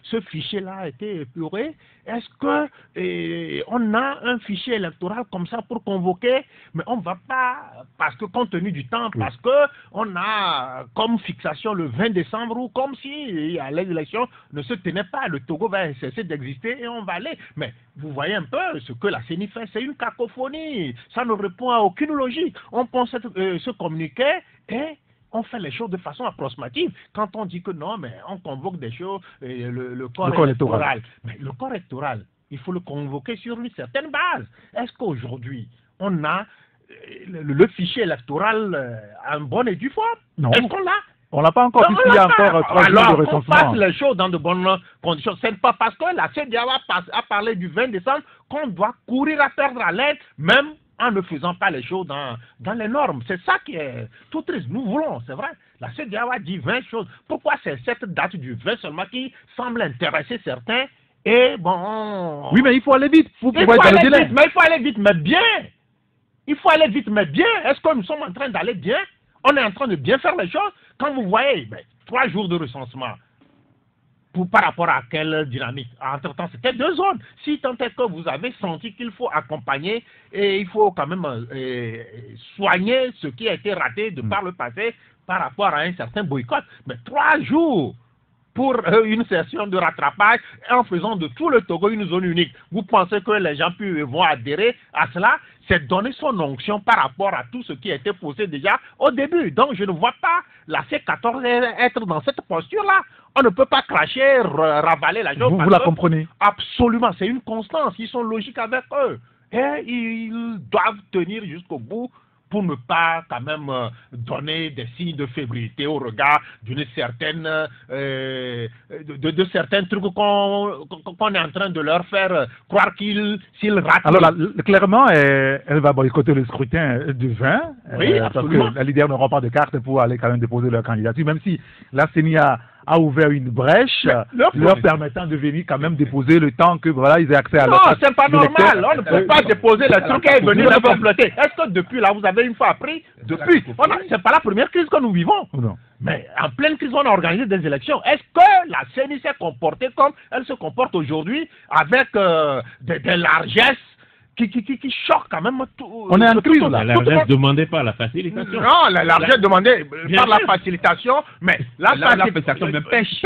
ce fichier-là a été épuré? Est-ce qu'on a un fichier électoral comme ça pour convoquer? Mais on ne va pas, parce que compte tenu du temps, parce qu'on a comme fixation le 20 décembre, ou comme si les élections ne se tenaient pas, le Togo va cesser d'exister et on va aller. Mais vous voyez un peu ce que la CENI fait, c'est une cacophonie. Ça ne répond à aucune logique. On pense se communiquer et on fait les choses de façon approximative. Quand on dit que non, mais on convoque des choses, le corps électoral. Mais le corps électoral, il faut le convoquer sur une certaine base. Est-ce qu'aujourd'hui, on a le fichier électoral en bonne et due forme? Non. Est-ce qu'on l'a? On l'a pas encore, puisqu'il y a encore 3 jours de recensement. On passe les choses dans de bonnes conditions. Ce n'est pas parce que la CEDEAO a parlé du 20 décembre qu'on doit courir à perdre à l'aide, même en ne faisant pas les choses dans les normes. C'est ça qui est tout triste. Nous voulons, c'est vrai. La CEDEAO a dit 20 choses. Pourquoi c'est cette date du 20 seulement qui semble intéresser certains? Et bon... Oui, mais il faut aller vite. Mais il faut aller vite, mais bien. Il faut aller vite, mais bien. Est-ce que nous sommes en train d'aller bien? On est en train de bien faire les choses. Quand vous voyez, 3 jours de recensement, par rapport à quelle dynamique? Entre-temps, c'était 2 zones. Si tant est que vous avez senti qu'il faut accompagner et il faut quand même soigner ce qui a été raté de par le passé par rapport à un certain boycott. Mais 3 jours pour une session de rattrapage en faisant de tout le Togo une zone unique. Vous pensez que les gens vont adhérer à cela? C'est donner son onction par rapport à tout ce qui a été posé déjà au début. Donc je ne vois pas la C14 être dans cette posture-là. On ne peut pas cracher, ravaler la chose. Vous la comprenez? Absolument, c'est une constance. Ils sont logiques avec eux. Et ils doivent tenir jusqu'au bout pour ne pas quand même donner des signes de fébrilité au regard d'une certaine de certains trucs qu'on est en train de leur faire croire s'ils ratent. Alors là, clairement, elle va boycotter le scrutin du 20, oui, parce absolument. que les leaders n'auront pas de carte pour aller quand même déposer leur candidature, même si la CENI a ouvert une brèche leur permettant de venir quand même déposer le temps que voilà ils aient accès à leur carte. Non, c'est pas normal. On ne peut pas déposer les trucs et venir les compléter. Est-ce que depuis là, vous avez une fois appris? Depuis. C'est pas la première crise que nous vivons. Non. Mais en pleine crise, on a organisé des élections. Est-ce que la CENI s'est comportée comme elle se comporte aujourd'hui avec des largesses qui choquent quand même tout? On est en crise là. La largesse demandait pas la facilitation. Non, la largesse demandée par la facilitation, mais la facilitation de pêche.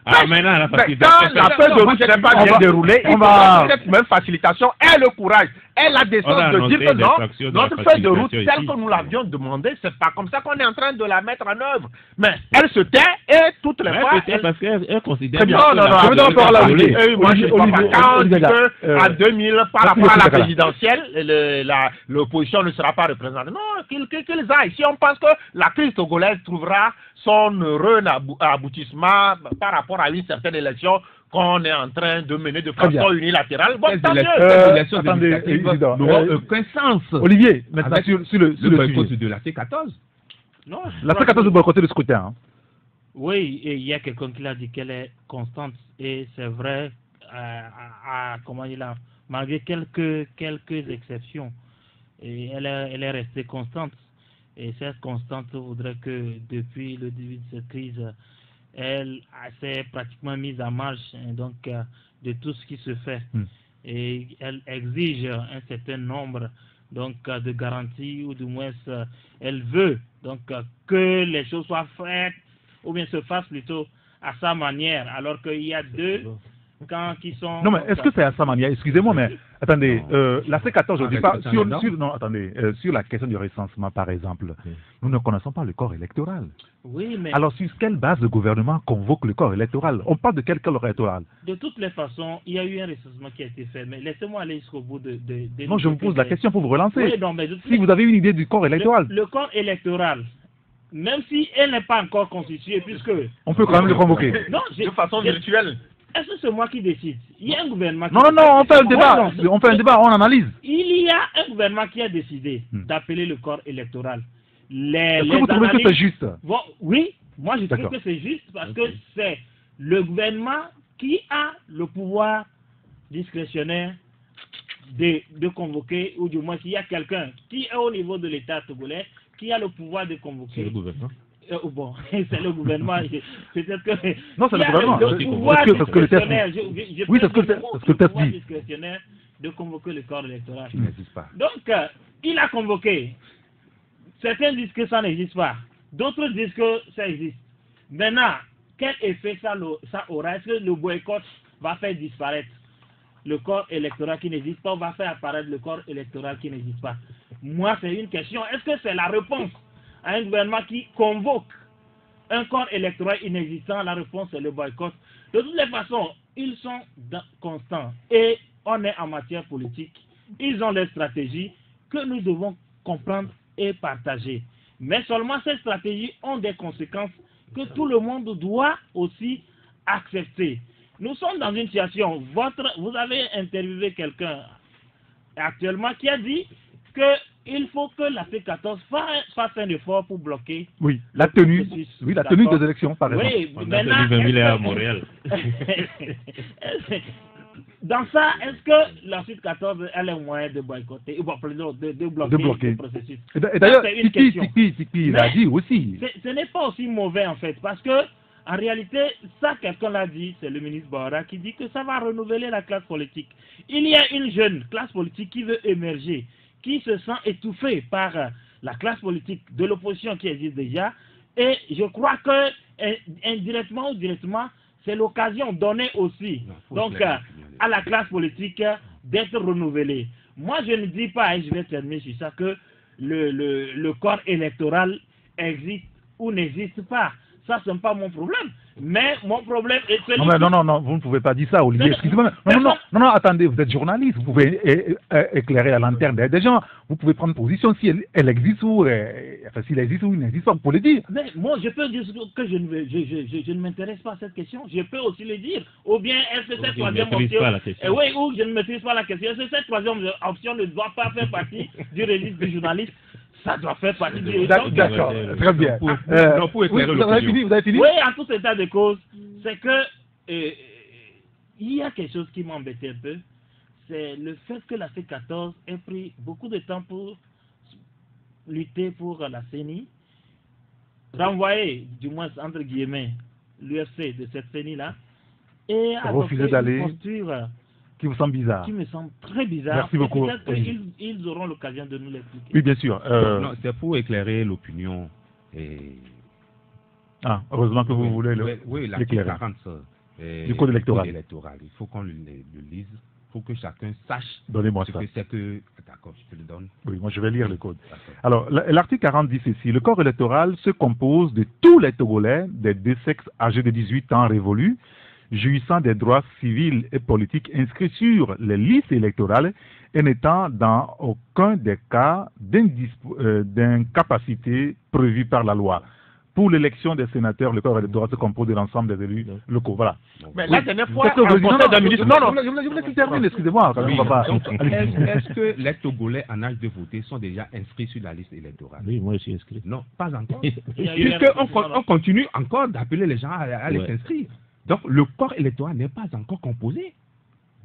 Ah, maintenant, la facilitation. Quand la feuille de route n'est pas bien déroulée, on va cette même facilitation et le courage et la décence de dire que non, notre feuille de route, telle que nous l'avions demandée, c'est pas comme ça qu'on est en train de la mettre en œuvre. Mais elle se tait et toutes les fois. Parce qu'elle considère. Non, je veux donc encore la moi, je ne vois pas quand à 2000, par rapport à la présidentielle, l'opposition ne sera pas représentée. Non, qu'ils aillent. Si on pense que la crise togolaise trouvera son heureux aboutissement par rapport à une certaine élection qu'on est en train de mener de façon unilatérale, bon, tant mieux. Attendez, n'aura aucun sens. Olivier, maintenant sur le boycott sujet de la C14. Non, La C14 de boycotter le scrutin. Hein. Oui, et il y a quelqu'un qui l'a dit qu'elle est constante et c'est vrai, comment il a, malgré quelques exceptions, et elle est restée constante. Et cette constante voudrait que depuis le début de cette crise, elle s'est pratiquement mise en marche donc de tout ce qui se fait. Et elle exige un certain nombre donc de garanties, ou du moins elle veut donc que les choses soient faites, ou bien se fassent plutôt à sa manière, alors qu'il y a deux camps qui sont... Non, mais est-ce que c'est à sa manière? Excusez-moi, mais attendez, la C14, je ne dis pas... Sur la question du recensement, par exemple, nous ne connaissons pas le corps électoral. Oui, mais... Alors, sur quelle base le gouvernement convoque le corps électoral? On parle de quel corps électoral? De toutes les façons, il y a eu un recensement qui a été fait, mais laissez-moi aller jusqu'au bout de non, je vous pose la question pour vous relancer. Oui, non, mais si vous avez une idée du corps électoral. Le corps électoral, même si elle n'est pas encore constituée, puisque... On peut quand même le convoquer. Non, de façon virtuelle. Est-ce que c'est moi qui décide? Il y a un gouvernement qui... Non, on fait un débat. On fait un débat, on analyse. Il y a un gouvernement qui a décidé d'appeler le corps électoral. Est-ce que vous trouvez que c'est juste? Bon, oui, moi je trouve que c'est juste parce que c'est le gouvernement qui a le pouvoir discrétionnaire de convoquer, ou du moins s'il y a quelqu'un qui est au niveau de l'État togolais qui a le pouvoir de convoquer. C'est le gouvernement. Bon, c'est le gouvernement. Peut-être que... Non, c'est le gouvernement. Le pouvoir discrétionnaire, oui, c'est ce que le texte dit. Discrétionnaire de convoquer le corps électoral. Il n'existe pas. Donc, il a convoqué. Certains disent que ça n'existe pas. D'autres disent que ça existe. Maintenant, quel effet ça aura? Est-ce que le boycott va faire disparaître le corps électoral qui n'existe pas, ou va faire apparaître le corps électoral qui n'existe pas? Moi, c'est une question. Est-ce que c'est la réponse à un gouvernement qui convoque un corps électoral inexistant? La réponse est le boycott. De toutes les façons, ils sont constants et on est en matière politique. Ils ont des stratégies que nous devons comprendre et partager. Mais seulement ces stratégies ont des conséquences que tout le monde doit aussi accepter. Nous sommes dans une situation, vous avez interviewé quelqu'un actuellement qui a dit qu'il faut que la C14 fasse un effort pour bloquer. Oui, la tenue des élections, par exemple. Oui, on a 20 000 à Montréal. dans ça, est-ce que la suite 14 elle est moyen de boycotter, de bloquer le processus? Et d'ailleurs, c'est une question. Tipi l'a dit aussi. Ce n'est pas aussi mauvais en fait, parce que en réalité, ça quelqu'un l'a dit, c'est le ministre Bora qui dit que ça va renouveler la classe politique. Il y a une jeune classe politique qui veut émerger, qui se sent étouffée par la classe politique de l'opposition qui existe déjà, et je crois que indirectement ou directement, c'est l'occasion donnée aussi donc à la classe politique d'être renouvelée. Moi, je ne dis pas, et je vais terminer sur ça, que le corps électoral existe ou n'existe pas. Ça, ce n'est pas mon problème. Mais mon problème est celui... Non, vous ne pouvez pas dire ça, Olivier. Excusez-moi. Non, attendez, vous êtes journaliste. Vous pouvez éclairer à l'antenne des gens. Vous pouvez prendre position si elle existe ou... Enfin, s'il existe ou il n'existe pas, vous pouvez le dire. Mais moi, je peux dire que je ne m'intéresse pas à cette question. Je peux aussi le dire. Ou bien, est-ce que cette troisième option... Oui, ou je ne maîtrise pas la question. Est-ce que cette troisième option ne doit pas faire partie du registre du journaliste? Ça doit faire partie du... D'accord, très bien. Vous avez fini? Oui, en tout état de cause, c'est que il y a quelque chose qui m'embêtait un peu, c'est le fait que la C14 ait pris beaucoup de temps pour lutter pour la CENI, renvoyer, du moins entre guillemets, l'UFC de cette CENI-là, et refuser d'aller... Qui vous semble bizarre? Qui me semble très bizarre. Merci beaucoup. Peut-être qu'ils auront l'occasion de nous l'expliquer. Oui, bien sûr. Non, c'est pour éclairer l'opinion. Ah, heureusement que vous voulez l'éclairer. Du code électoral. Il faut qu'on le lise. Il faut que chacun sache. Donnez-moi ce ça. que c'est que... D'accord, je te le donne. Oui, moi je vais lire le code. Alors, l'article 40 dit ceci. Le corps électoral se compose de tous les Togolais des deux sexes âgés de 18 ans révolus, jouissant des droits civils et politiques inscrits sur les listes électorales et n'étant dans aucun des cas d'incapacité prévue par la loi. Pour l'élection des sénateurs, le corps électoral se compose de l'ensemble des élus locaux. Voilà. Mais la dernière fois, je vous laisse terminer, excusez-moi. Est-ce que les Togolais en âge de voter sont déjà inscrits sur la liste électorale? Oui, moi je suis inscrit. Non, pas encore. Puisqu'on continue encore d'appeler les gens à aller s'inscrire. Donc, le corps électoral n'est pas encore composé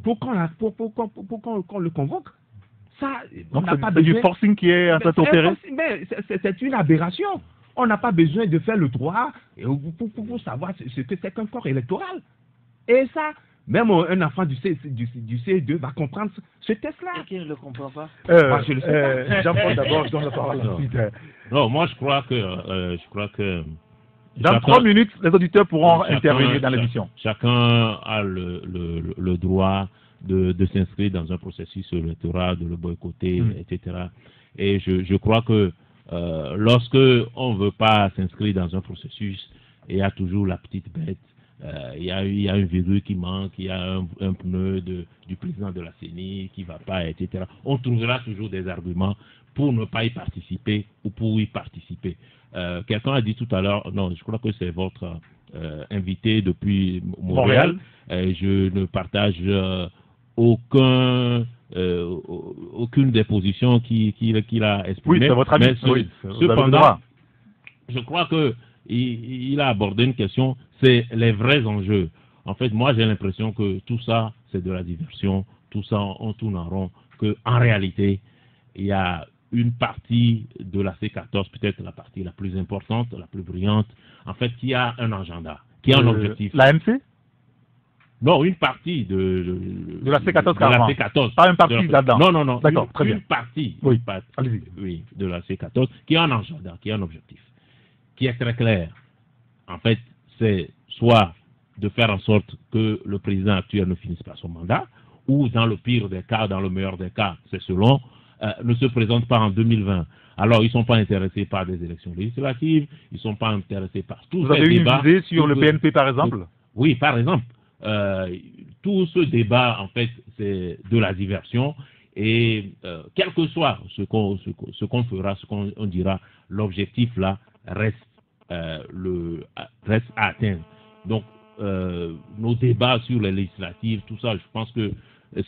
pour qu'on le convoque. Ça, donc, c'est du forcing qui est en train d'opérer? C'est une aberration. On n'a pas besoin de faire le droit pour savoir ce que c'est qu'un corps électoral. Et ça, même un enfant du CE2 va comprendre ce test-là. Et qui ne le comprend pas? Moi, je le sais pas. Jean-Paul, d'abord, je donne la parole ensuite. Non, moi, je crois que dans 3 minutes, les auditeurs pourront intervenir dans l'émission. Chacun a le droit de s'inscrire dans un processus électoral, de le boycotter, etc. Et je crois que lorsque on ne veut pas s'inscrire dans un processus, il y a toujours la petite bête. Il y a un verrou qui manque, il y a un pneu du président de la CENI qui ne va pas, etc. On trouvera toujours des arguments pour ne pas y participer ou pour y participer. Quelqu'un a dit tout à l'heure, non, je crois que c'est votre invité depuis Montréal. Je ne partage aucune des positions qu'il a exprimées. Oui, c'est votre avis. Cependant, je crois qu'il a abordé une question, c'est les vrais enjeux. En fait, moi, j'ai l'impression que tout ça, c'est de la diversion. Tout ça, on tourne en rond. Qu'en réalité, il y a une partie de la C14, peut-être la partie la plus importante, la plus brillante, en fait, qui a un agenda, qui a un objectif. L'AMC? Non, une partie de la C14 carrément. De la C14. Pas une partie là-dedans. Non. D'accord, très bien. Une partie. Oui, oui, de la C14, qui a un agenda, qui a un objectif, qui est très clair. En fait, c'est soit de faire en sorte que le président actuel ne finisse pas son mandat, ou dans le pire des cas, dans le meilleur des cas, c'est selon, ne se présente pas en 2020. Alors, ils ne sont pas intéressés par des élections législatives, ils ne sont pas intéressés par tous ces débats. Vous avez une visée sur le PNP, par exemple? Oui, par exemple. Tout ce débat, en fait, c'est de la diversion. Et quel que soit ce qu'on fera, ce qu'on dira, l'objectif là reste à atteindre. Donc, nos débats sur les législatives, tout ça, je pense que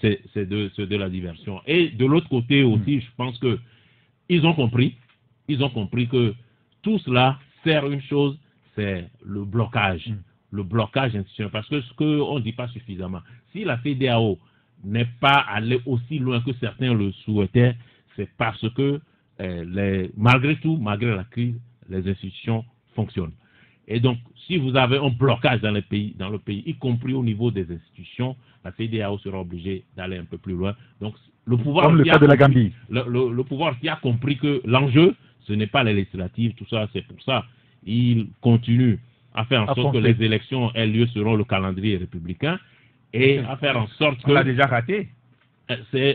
c'est de la diversion. Et de l'autre côté aussi, je pense que ils ont compris que tout cela sert une chose, c'est le blocage. Le blocage institutionnel. Parce que ce qu'on ne dit pas suffisamment, si la CEDEAO n'est pas allée aussi loin que certains le souhaitaient, c'est parce que malgré tout, malgré la crise, les institutions fonctionnent. Et donc, si vous avez un blocage dans le pays, y compris au niveau des institutions, la CEDEAO sera obligée d'aller un peu plus loin. Donc, le pouvoir, comme le cas de la Gambie. Le pouvoir qui a compris que l'enjeu, ce n'est pas les législatives, tout ça, c'est pour ça. Il continue à faire en sorte que les élections aient lieu selon le calendrier républicain et à faire en sorte que... On l'a déjà raté.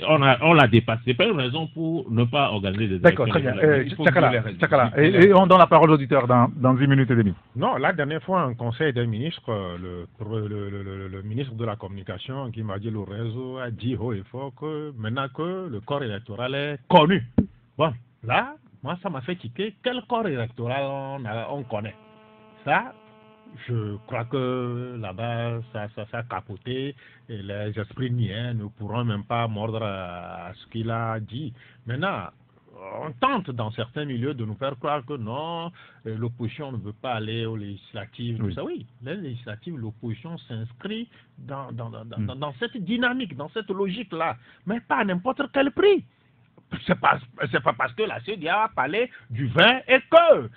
On l'a dépassé. C'est pas une raison pour ne pas organiser des élections. D'accord, très bien. Tchakala, et on donne la parole aux auditeurs dans 1 minute et demie. Non, la dernière fois, en conseil des ministres, le ministre de la Communication, Guy Madi Lourezo, a dit haut et fort que maintenant que le corps électoral est connu. Bon, là, moi, ça m'a fait tiquer. Quel corps électoral on connaît? Ça, je crois que là-bas, ça a capoté et les esprits niais ne pourront même pas mordre à ce qu'il a dit. Maintenant, on tente dans certains milieux de nous faire croire que non, l'opposition ne veut pas aller aux législatives. Tout ça. Oui, les législatives, l'opposition s'inscrit dans cette dynamique, dans cette logique-là, mais pas à n'importe quel prix. C'est pas parce que la CEDEAO a parlé du vin et que,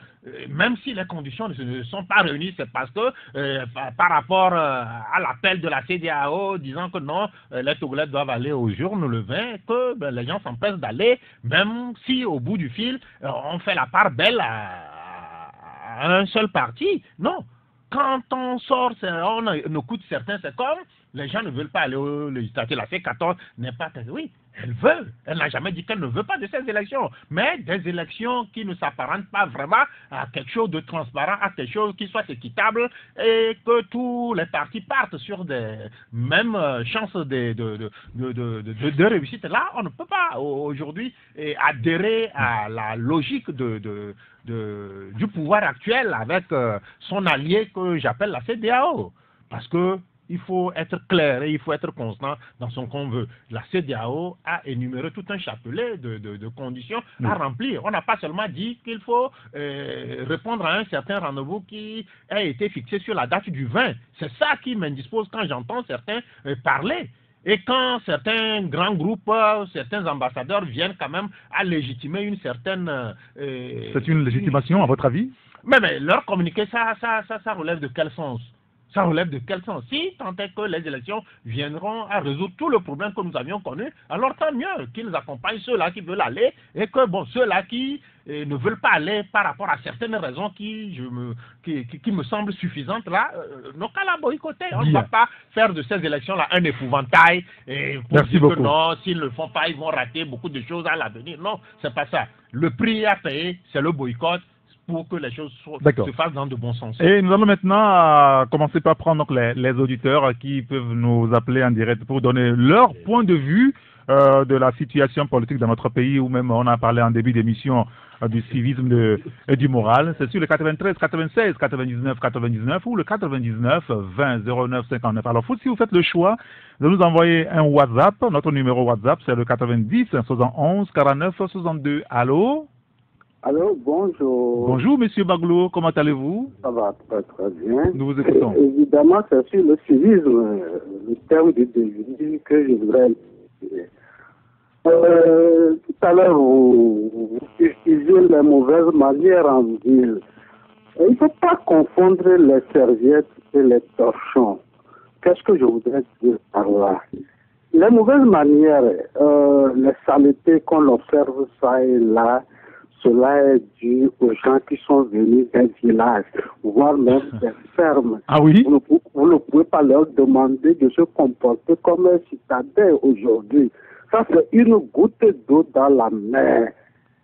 même si les conditions ne sont pas réunies, c'est parce que par rapport à l'appel de la CEDEAO disant que non, les Togolais doivent aller aux urnes le vin, que les gens s'empressent d'aller, même si au bout du fil, on fait la part belle à un seul parti. Non. Quand on sort, on écoute certains, c'est comme les gens ne veulent pas aller aux législatives. La C14 n'est pas... Oui, elle veut. Elle n'a jamais dit qu'elle ne veut pas de ces élections. Mais des élections qui ne s'apparentent pas vraiment à quelque chose de transparent, à quelque chose qui soit équitable et que tous les partis partent sur des mêmes chances de réussite. Là, on ne peut pas aujourd'hui adhérer à la logique du pouvoir actuel avec son allié que j'appelle la CEDEAO. Parce que il faut être clair et il faut être constant dans son qu'on veut. La CEDEAO a énuméré tout un chapelet de conditions à remplir. On n'a pas seulement dit qu'il faut répondre à un certain rendez-vous qui a été fixé sur la date du 20. C'est ça qui m'indispose quand j'entends certains parler. Et quand certains grands groupes, certains ambassadeurs viennent quand même à légitimer une certaine... C'est une légitimation, à votre avis? Mais leur communiqué, ça relève de quel sens? Ça relève de quel sens? Si tant est que les élections viendront à résoudre tout le problème que nous avions connu, alors tant mieux qu'ils accompagnent ceux-là qui veulent aller et que ceux-là qui ne veulent pas aller par rapport à certaines raisons qui me semblent suffisantes là, n'ont qu'à la boycotter. On ne va pas faire de ces élections-là un épouvantail et pour Merci dire beaucoup. que non, s'ils ne le font pas, ils vont rater beaucoup de choses à l'avenir. Non, c'est pas ça. Le prix à payer, c'est le boycott, pour que les choses se fassent dans de bons sens. Et nous allons maintenant commencer par prendre donc, les auditeurs qui peuvent nous appeler en direct pour donner leur point de vue de la situation politique dans notre pays, ou même on a parlé en début d'émission du civisme et du moral. C'est sur le 93, 96, 99, 99 ou le 99, 20, 09, 59. Alors, si vous faites le choix de nous envoyer un WhatsApp, notre numéro WhatsApp, c'est le 90, 71, 49, 62. Allô? Allô, bonjour. Bonjour, monsieur Baglou, comment allez-vous? Ça va très très bien. Nous vous écoutons. Évidemment, c'est sur le civisme, le terme de début que je voudrais utiliser. Tout à l'heure, vous utilisez les mauvaises manières en ville. Il ne faut pas confondre les serviettes et les torchons. Qu'est-ce que je voudrais dire par là? Les mauvaises manières, les saletés qu'on observe ça et là, cela est dû aux gens qui sont venus des villages, voire même des fermes. Ah oui? Vous ne pouvez pas leur demander de se comporter comme un citadin aujourd'hui. Ça, c'est une goutte d'eau dans la mer.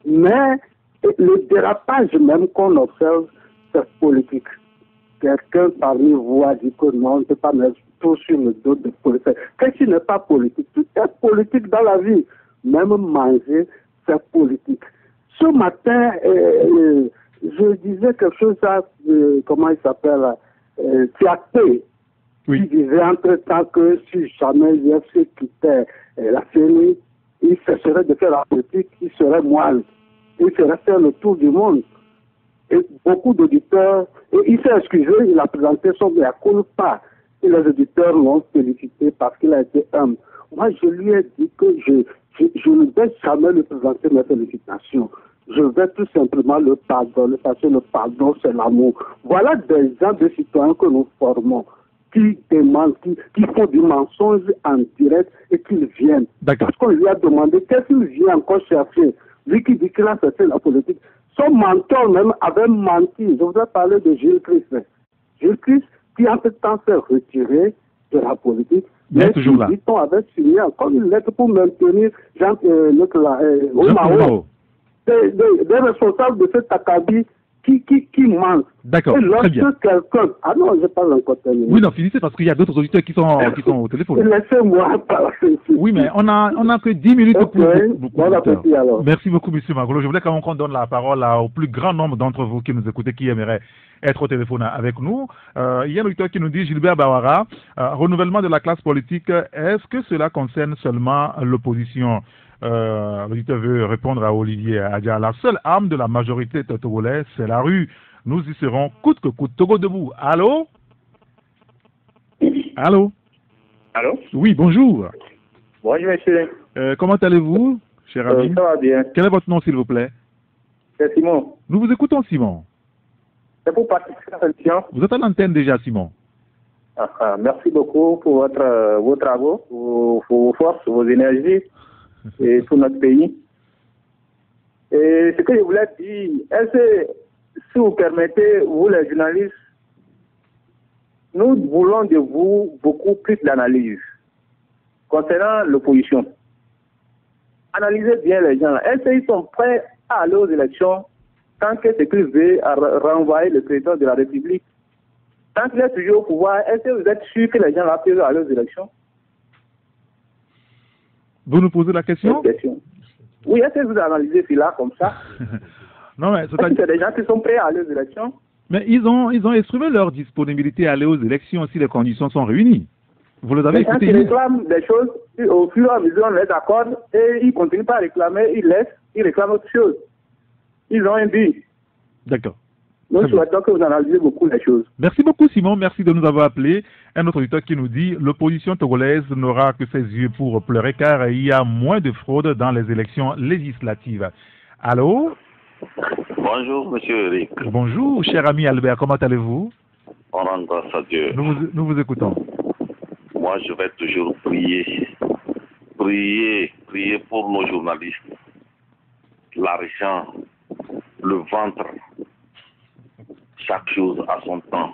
Mais le dérapage même qu'on observe, c'est politique. Quelqu'un parmi vous a dit que non, on ne peut pas mettre tout sur le dos de politique. Qu'est-ce qui n'est pas politique? Tout est politique dans la vie. Même manger, c'est politique. Ce matin, je disais quelque chose à, comment il s'appelle, Tiaté, qui disait entre-temps que si jamais l'UFC quittait la CENI, il cesserait de faire la politique, il serait moine, il ferait faire le tour du monde. Et beaucoup d'auditeurs, et il s'est excusé, il a présenté son mea culpa. et les auditeurs l'ont félicité parce qu'il a été humble. Moi, je lui ai dit que je ne vais jamais lui présenter mes félicitations. Je vais tout simplement le pardonner parce que le pardon, c'est l'amour. Voilà des gens de citoyens que nous formons, qui demandent, qui font du mensonge en direct et qu'ils viennent. Parce qu'on lui a demandé qu'est-ce qu'il vient encore chercher. Lui qui dit qu'il a fait la politique. Son mentor même avait menti. Je voudrais parler de Gilles Christ. Gilles Christ qui en ce temps s'est retiré de la politique. Mais toujours là. On avait signé encore une lettre pour maintenir Omao. Des responsables de cet acabit qui manquent. D'accord, très bien. Quelqu'un... Ah non, je parle encore terminé. Oui, non, finissez parce qu'il y a d'autres auditeurs qui sont au téléphone. Laissez-moi parler. Oui, mais on a que 10 minutes pour bon appétit alors. Merci beaucoup, M. Magolo. Je voulais quand même qu'on donne la parole au plus grand nombre d'entre vous qui nous écoutez, qui aimeraient être au téléphone avec nous. Il y a un auditeur qui nous dit, Gilbert Bawara, renouvellement de la classe politique, est-ce que cela concerne seulement l'opposition? L'auditeur veut répondre à Olivier Adja. La seule arme de la majorité togolaise, c'est la rue. Nous y serons coûte que coûte. Togo debout. Allô? Allô? Allô? Oui, bonjour. Bonjour, monsieur. Comment allez-vous, cher ami? Ça va bien. Quel est votre nom, s'il vous plaît? C'est Simon. Nous vous écoutons, Simon. C'est pour participer à l'émission. Vous êtes à l'antenne déjà, Simon. Merci beaucoup pour vos travaux, vos forces, vos énergies et pour notre pays. Et ce que je voulais dire, est-ce que, si vous permettez, vous les journalistes, nous voulons de vous beaucoup plus d'analyse concernant l'opposition. Analysez bien les gens. Est-ce qu'ils sont prêts à aller aux élections tant que ce qu'ils veulent renvoyer le président de la République? Tant qu'il est toujours au pouvoir, est-ce que vous êtes sûr que les gens là peuvent aller aux élections? Vous nous posez la question? Oui, est-ce que vous analysez cela comme ça? Non, mais c'est des gens qui sont prêts à aller aux élections. Mais ils ont exprimé leur disponibilité à aller aux élections si les conditions sont réunies. Vous les avez écoutés? Quand ils réclament des choses, au fur et à mesure on les accorde et ils ne continuent pas à réclamer, ils réclament autre chose. Ils ont un but. D'accord. Nous souhaitons que vous analysez beaucoup les choses. Merci beaucoup, Simon. Merci de nous avoir appelés. Un autre auditeur qui nous dit « L'opposition togolaise n'aura que ses yeux pour pleurer car il y a moins de fraude dans les élections législatives. » Allô? Bonjour, monsieur Eric. Bonjour, cher ami Albert. Comment allez-vous? On rend grâce à Dieu. Nous vous écoutons. Moi, je vais toujours prier. Prier pour nos journalistes. L'argent, le ventre, chaque chose à son temps.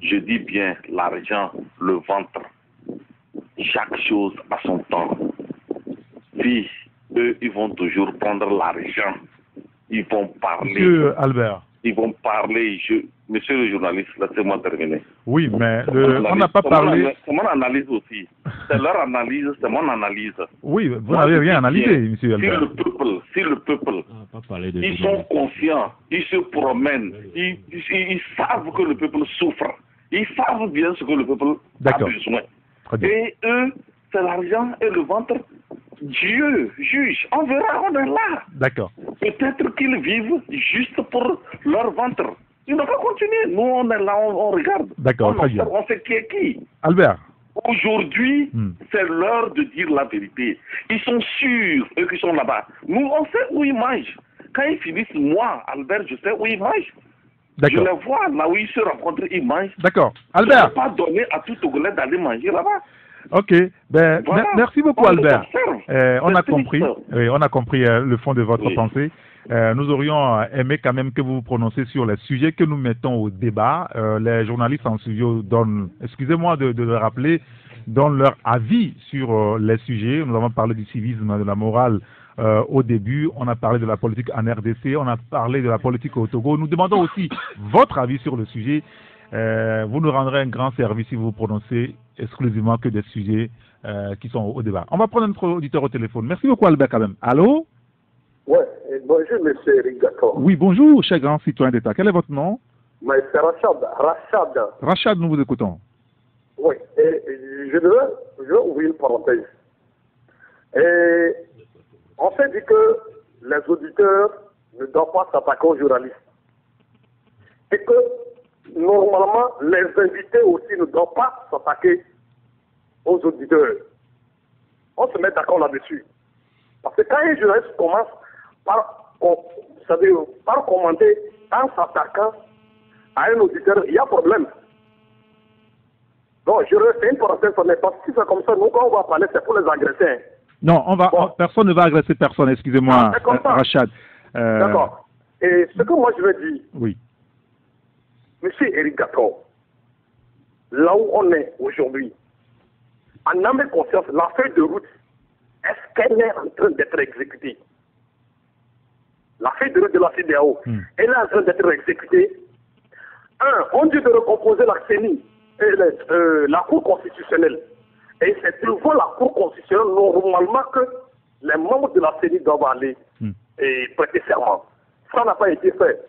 Je dis bien l'argent, le ventre, chaque chose à son temps. Puis, eux, ils vont toujours prendre l'argent. Ils vont parler. Monsieur Albert. Ils vont parler. Monsieur le journaliste, laissez-moi terminer. Oui, mais on n'a pas parlé. C'est mon analyse aussi. C'est leur analyse, c'est mon analyse. Oui, vous n'avez rien analysé, monsieur Albert. Si le peuple, ils sont conscients, ils se promènent, ils savent que le peuple souffre. Ils savent bien ce que le peuple a besoin. Et eux, c'est l'argent et le ventre. Dieu juge, on verra, on est là. D'accord. Peut-être qu'ils vivent juste pour leur ventre. Ils n'ont pas continué. Nous, on est là, on regarde. D'accord, très bien. On sait qui est qui. Albert. Aujourd'hui, c'est l'heure de dire la vérité. Ils sont sûrs, eux qui sont là-bas. Nous, on sait où ils mangent. Quand ils finissent, moi, Albert, je sais où ils mangent. Je les vois là où ils se rencontrent, ils mangent. D'accord. Albert. Je ne peux pas donner à tout Togolais d'aller manger là-bas. Ok, ben, voilà. Merci beaucoup Albert. On a compris, on a compris le fond de votre pensée. Nous aurions aimé quand même que vous vous prononciez sur les sujets que nous mettons au débat. Les journalistes en studio donnent, excusez-moi de le rappeler, donnent leur avis sur les sujets. Nous avons parlé du civisme, de la morale au début. On a parlé de la politique en RDC, on a parlé de la politique au Togo. Nous demandons aussi votre avis sur le sujet. Vous nous rendrez un grand service si vous vous prononcez exclusivement que des sujets qui sont au débat. On va prendre notre auditeur au téléphone. Merci beaucoup Albert quand même. Allô? Oui, bonjour monsieur Eric Gator. Oui, bonjour cher grand citoyen d'État. Quel est votre nom? C'est Rachad. Rachad, nous vous écoutons. Oui, et je veux ouvrir une parenthèse. Et on s'est dit que les auditeurs ne doivent pas s'attaquer aux journalistes. Et que normalement, les invités aussi ne doivent pas s'attaquer aux auditeurs. On se met d'accord là-dessus. Parce que quand un journaliste commence par commenter en s'attaquant à un auditeur, il y a problème. Donc, je refais une parenthèse, mais parce que si c'est comme ça, nous, quand on va parler, c'est pour les agresser. Non, personne ne va agresser personne, excusez-moi, Rachad. D'accord. Et ce que moi je veux dire, oui. Monsieur Éric Gator, là où on est aujourd'hui, en âme et conscience, la feuille de route, est-ce qu'elle est en train d'être exécutée? La feuille de route de la CEDEAO, elle est en train d'être exécutée. On dit de recomposer la CENI, la Cour constitutionnelle. Et c'est devant la Cour constitutionnelle, normalement, que les membres de la CENI doivent aller et prêter serment. Ça n'a pas été fait.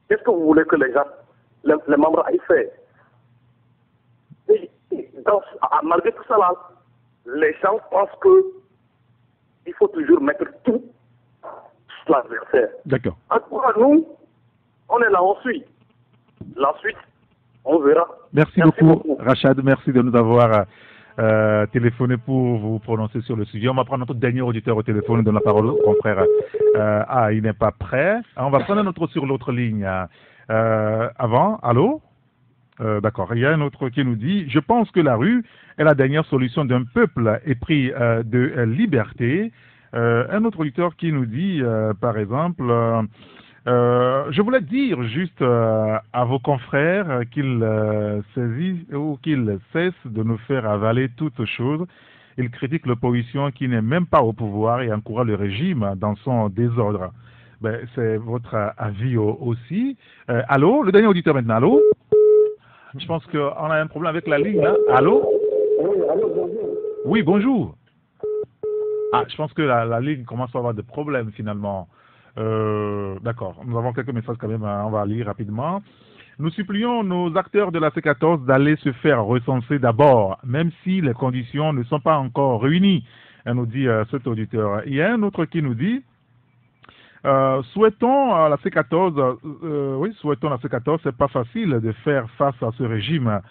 Qu'est-ce que vous voulez que les gens, les membres aillent faire? Et malgré tout ça, là, les gens pensent que il faut toujours mettre tout sur l'adversaire. D'accord. En tout cas, nous, on est là, on suit. La suite, on verra. Merci beaucoup, Rachad. Merci de nous avoir téléphoné pour vous prononcer sur le sujet. On va prendre notre dernier auditeur au téléphone. On donne la parole au confrère. Il n'est pas prêt. On va prendre un autre sur l'autre ligne. Allô? D'accord. Il y a un autre qui nous dit « Je pense que la rue est la dernière solution d'un peuple épris de liberté. » Un autre auditeur qui nous dit, par exemple, je voulais dire juste à vos confrères qu'ils saisissent ou qu'ils cessent de nous faire avaler toutes choses. Ils critiquent l'opposition qui n'est même pas au pouvoir et encouragent le régime dans son désordre. Ben, c'est votre avis aussi. Allô? Le dernier auditeur maintenant. Allô? Je pense qu'on a un problème avec la ligne. Là. Allô? Oui, allô, bonjour. Oui, bonjour. Je pense que la ligne commence à avoir des problèmes finalement. D'accord, nous avons quelques messages quand même, on va lire rapidement. Nous supplions nos acteurs de la C14 d'aller se faire recenser d'abord, même si les conditions ne sont pas encore réunies, nous dit cet auditeur. Il y a un autre qui nous dit souhaitons la C14, oui, souhaitons la C14, c'est pas facile de faire face à ce régime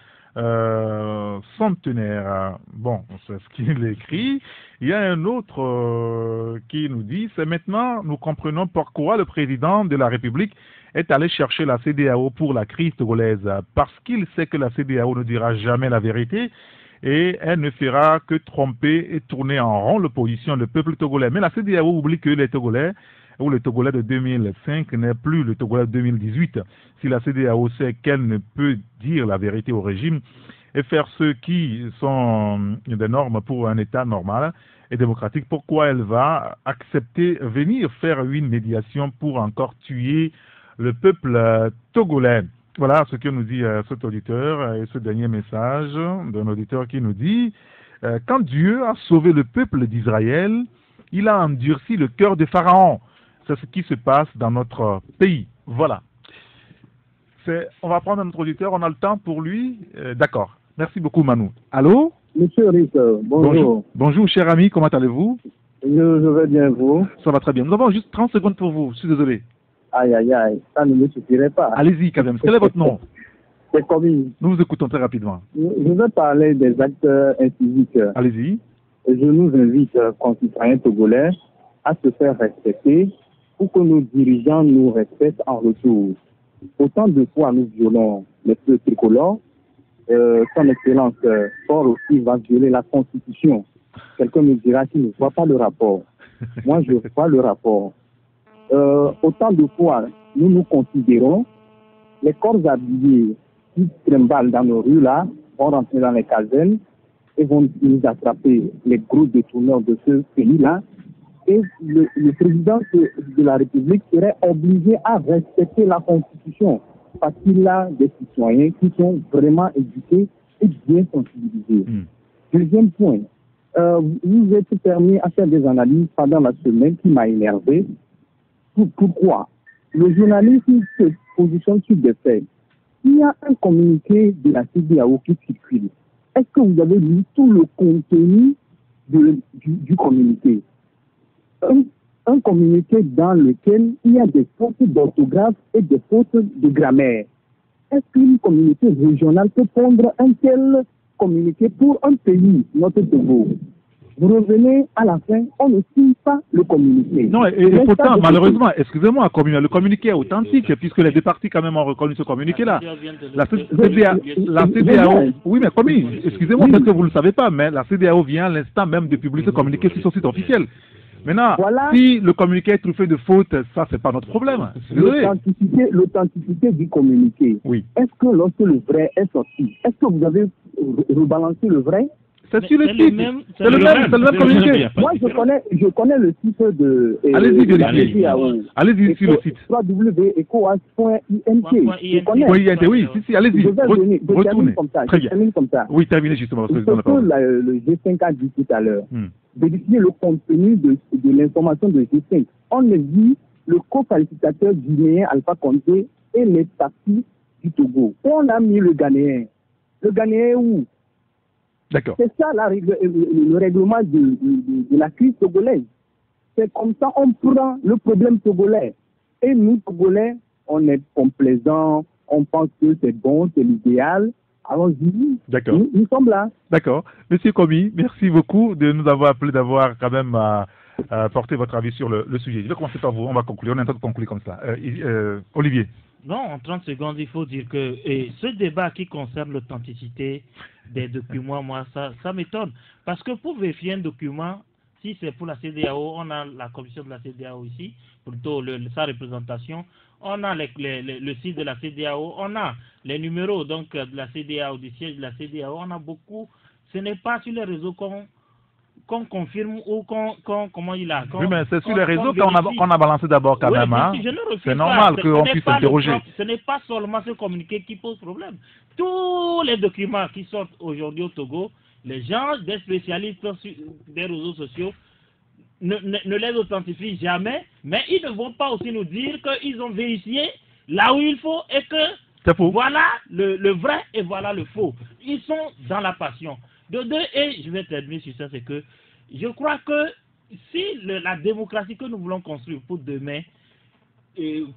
centenaire. Bon, c'est ce qu'il écrit. Il y a un autre qui nous dit, c'est maintenant, nous comprenons pourquoi le président de la République est allé chercher la CEDEAO pour la crise togolaise, parce qu'il sait que la CEDEAO ne dira jamais la vérité et elle ne fera que tromper et tourner en rond l'opposition, le peuple togolais. Mais la CEDEAO oublie que les Togolais ou le Togolais de 2005 n'est plus le Togolais de 2018. Si la CEDEAO sait qu'elle ne peut dire la vérité au régime et faire ce qui sont des normes pour un État normal et démocratique, pourquoi elle va accepter venir faire une médiation pour encore tuer le peuple togolais? Voilà ce que nous dit cet auditeur et ce dernier message d'un auditeur qui nous dit quand Dieu a sauvé le peuple d'Israël, il a endurci le cœur de Pharaon. C'est ce qui se passe dans notre pays. Voilà. On va prendre notre auditeur, on a le temps pour lui. D'accord. Merci beaucoup, Manu. Allô? Monsieur Rick, bonjour. Bonjour, cher ami, comment allez-vous? Je vais bien, vous? Ça va très bien. Nous avons juste 30 secondes pour vous, je suis désolé. Aïe, aïe, aïe, ça ne me suffirait pas. Allez-y, quand même. Quel est votre nom? C'est Commis. Nous vous écoutons très rapidement. Je vais parler des actes inciviques. Allez-y. Je nous invite, concitoyens togolais, à se faire respecter pour que nos dirigeants nous respectent en retour. Autant de fois nous violons les feux tricolores, son excellence fort aussi va violer la Constitution. Quelqu'un me dira qu'il ne voit pas le rapport. Moi, je vois le rapport. Autant de fois, nous nous considérons, les corps habillés qui trimballent dans nos rues là, vont rentrer dans les casernes et vont nous attraper les groupes de tourneurs de ce pays-là. Et le président de la République serait obligé à respecter la Constitution parce qu'il a des citoyens qui sont vraiment éduqués et bien sensibilisés. Deuxième point, vous êtes permis à faire des analyses pendant la semaine qui m'a énervé. Pourquoi? Le journalisme se positionne sur des faits. Il y a un communiqué de la CEDEAO qui circule. Est-ce que vous avez lu tout le contenu du communiqué? Un communiqué dans lequel il y a des fautes d'orthographe et des fautes de grammaire. est-ce qu'une communauté régionale peut prendre un tel communiqué pour un pays, notre Togo? Vous revenez à la fin, on ne signe pas le communiqué. Non, et pourtant, malheureusement, excusez-moi, le communiqué est authentique, puisque les deux parties quand même ont reconnu ce communiqué-là. La CEDEAO, oui, mais commis, excusez-moi, peut-être que vous ne le savez pas, mais la CEDEAO vient à l'instant même de publier ce communiqué sur son site officiel. Maintenant, voilà. Si le communiqué est truffé de fautes, ça, c'est pas notre problème. L'authenticité du communiqué. Oui. Est-ce que lorsque le vrai est sorti, est-ce que vous avez rebalancé le vrai? C'est sur le site. C'est le même communiqué. Moi, je connais le site de... Allez-y, vérifiez. Allez-y sur le site. www.ecowas.int. Oui, si, allez-y. Retournez. Très bien. Comme ça. Oui, terminez justement. Ce que le G5 a dit tout à l'heure. Vérifier le contenu de l'information de G5. On a vu le co-qualificateur guinéen Alpha Condé et les partis du Togo. On a mis le Ghanéen. Le Ghanéen où? D'accord. C'est ça le règlement de la crise togolaise. C'est comme ça on prend le problème togolais. Et nous, Togolais, on est complaisants, on pense que c'est bon, c'est l'idéal. Allons-y. D'accord. Nous sommes là. D'accord. Monsieur Komi, merci beaucoup de nous avoir appelé, d'avoir quand même porté votre avis sur le sujet. Je vais commencer par vous, on va conclure. On est en train de conclure comme ça. Olivier. Non, en 30 secondes, il faut dire que ce débat qui concerne l'authenticité des documents, moi, ça m'étonne. Parce que pour vérifier un document, si c'est pour la CEDEAO, on a la commission de la CEDEAO ici, plutôt sa représentation. On a le site de la CEDEAO, on a les numéros donc, de la CEDEAO, du siège de la CEDEAO, on a beaucoup. Ce n'est pas sur les réseaux qu'on confirme ou comment il a. Oui, mais c'est sur les réseaux qu'on a balancé d'abord quand même. Hein. C'est normal qu'on puisse s'interroger. Ce n'est pas seulement ce communiqué qui pose problème. Tous les documents qui sortent aujourd'hui au Togo, les gens, des spécialistes des réseaux sociaux, ne les authentifient jamais, mais ils ne vont pas aussi nous dire qu'ils ont vérifié là où il faut et que voilà le vrai et voilà le faux. Ils sont dans la passion. De deux, et je vais terminer sur ça, c'est que je crois que si la démocratie que nous voulons construire pour demain,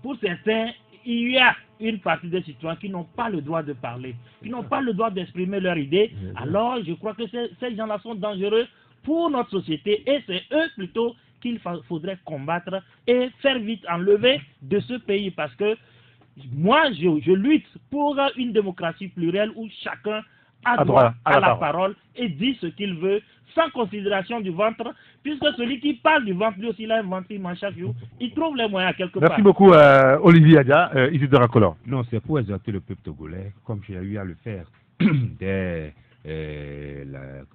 pour certains, il y a une partie des citoyens qui n'ont pas le droit de parler, qui n'ont pas le droit d'exprimer leurs idées, alors je crois que ces gens-là sont dangereux pour notre société et c'est eux plutôt qu'il faudrait combattre et faire vite enlever de ce pays parce que moi, je lutte pour une démocratie plurielle où chacun a droit à la parole et dit ce qu'il veut sans considération du ventre, puisque celui qui parle du ventre, lui aussi, il a un ventre, il mange chaque jour, il trouve les moyens quelque part. Merci beaucoup, Olivier Adia, Isidore Akolor. Non, c'est pour exhorter le peuple togolais, comme j'ai eu à le faire dès la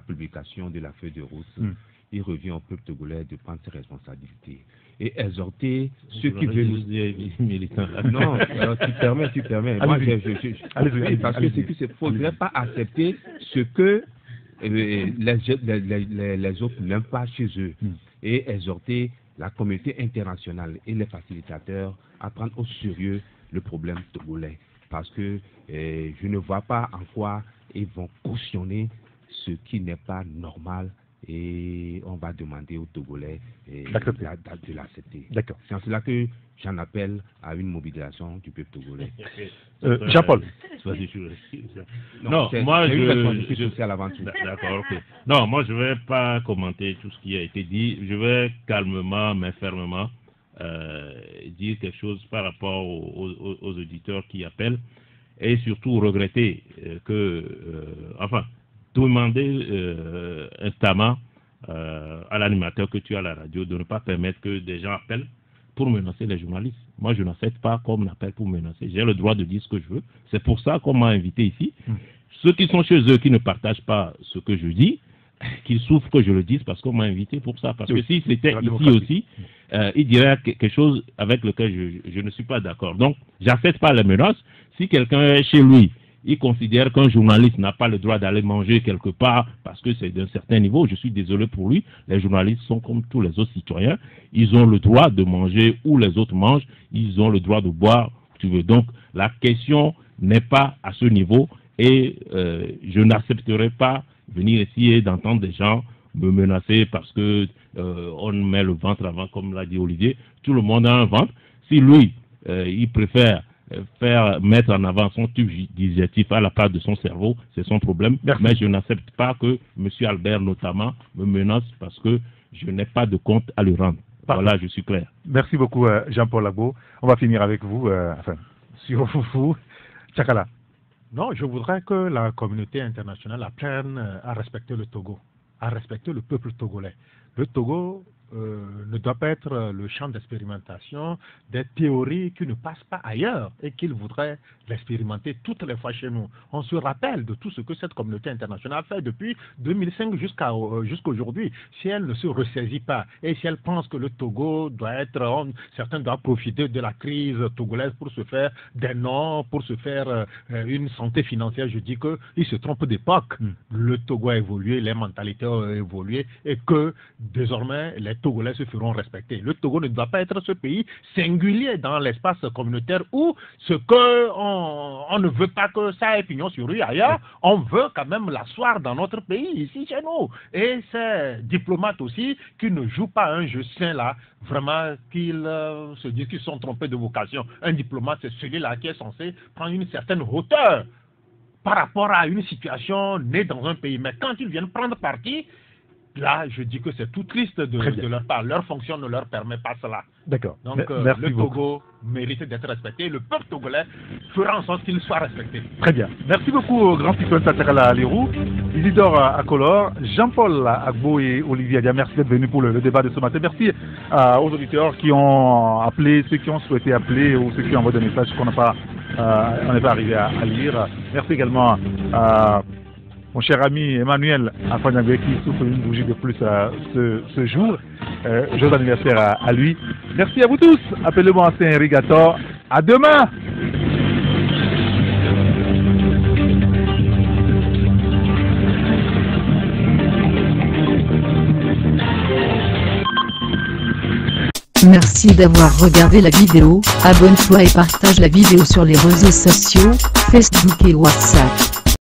publication de la feuille de route. Il revient au peuple togolais de prendre ses responsabilités et exhorter ceux qui veulent nous militants. Non, alors tu permets. Moi, parce que il ne faudrait pas accepter ce que les autres n'aiment pas chez eux et exhorter la communauté internationale et les facilitateurs à prendre au sérieux le problème togolais. Parce que je ne vois pas en quoi ils vont cautionner ce qui n'est pas normal et on va demander aux Togolais de l'accepter. D'accord. C'est en cela que j'en appelle à une mobilisation du peuple togolais. Jean-Paul. Non, moi D'accord, ok. Non, moi je vais pas commenter tout ce qui a été dit. Je vais calmement mais fermement dire quelque chose par rapport aux auditeurs qui appellent et surtout regretter demander instamment à l'animateur que tu as à la radio de ne pas permettre que des gens appellent pour menacer les journalistes. Moi, je n'accepte pas qu'on m'appelle pour menacer. J'ai le droit de dire ce que je veux. C'est pour ça qu'on m'a invité ici. Ceux qui sont chez eux, qui ne partagent pas ce que je dis, qu'ils souffrent que je le dise parce qu'on m'a invité pour ça. Parce que si c'était ici aussi, il dirait quelque chose avec lequel je ne suis pas d'accord. Donc, j'accepte pas les menaces. Si quelqu'un est chez lui, il considère qu'un journaliste n'a pas le droit d'aller manger quelque part parce que c'est d'un certain niveau. Je suis désolé pour lui. Les journalistes sont comme tous les autres citoyens. Ils ont le droit de manger où les autres mangent. Ils ont le droit de boire où tu veux. Donc, la question n'est pas à ce niveau et je n'accepterai pas venir essayer d'entendre des gens me menacer parce que on met le ventre avant, comme l'a dit Olivier. Tout le monde a un ventre. Si lui, il préfère mettre en avant son tube digestif à la place de son cerveau, c'est son problème. Merci. Mais je n'accepte pas que M. Albert notamment me menace parce que je n'ai pas de compte à lui rendre. Parfait. Voilà, je suis clair. Merci beaucoup, Jean-Paul Agbo. On va finir avec vous, sur Foufou. Tchakala. Non, je voudrais que la communauté internationale apprenne à respecter le Togo, à respecter le peuple togolais. Le Togo ne doit pas être le champ d'expérimentation des théories qui ne passent pas ailleurs et qu'ils voudraient l'expérimenter toutes les fois chez nous. On se rappelle de tout ce que cette communauté internationale a fait depuis 2005 jusqu'à aujourd'hui. Si elle ne se ressaisit pas et si elle pense que le Togo doit être, certains doivent profiter de la crise togolaise pour se faire des noms, pour se faire une santé financière, je dis qu'ils se trompent d'époque. Le Togo a évolué, les mentalités ont évolué et que désormais les Togolais se feront respecter. Le Togo ne doit pas être ce pays singulier dans l'espace communautaire où ce que on ne veut pas que ça ait pignon sur rue ailleurs, on veut quand même l'asseoir dans notre pays, ici chez nous. Et ces diplomates aussi qui ne jouent pas un jeu sain là, vraiment qu'ils se disent qu'ils sont trompés de vocation. Un diplomate, c'est celui-là qui est censé prendre une certaine hauteur par rapport à une situation née dans un pays. Mais quand ils viennent prendre parti, là, je dis que c'est tout triste de leur part. Leur fonction ne leur permet pas cela. D'accord. Donc, merci le beaucoup. Togo mérite d'être respecté. Le peuple togolais fera en sorte qu'il soit respecté. Très bien. Merci beaucoup au grand citoyen Tchakala Lirou, Isidore Akolor, Jean-Paul Agbo et Olivier Adia. Merci d'être venus pour le débat de ce matin. Merci aux auditeurs qui ont appelé, ceux qui ont souhaité appeler ou ceux qui ont envoyé des messages qu'on n'est pas arrivé à lire. Merci également à mon cher ami Emmanuel Afanyagwe qui souffre une bougie de plus ce jour. Joyeux anniversaire à lui. Merci à vous tous. Appelez-moi Saint-Irrigator. À demain. Merci d'avoir regardé la vidéo. Abonne-toi et partage la vidéo sur les réseaux sociaux, Facebook et WhatsApp.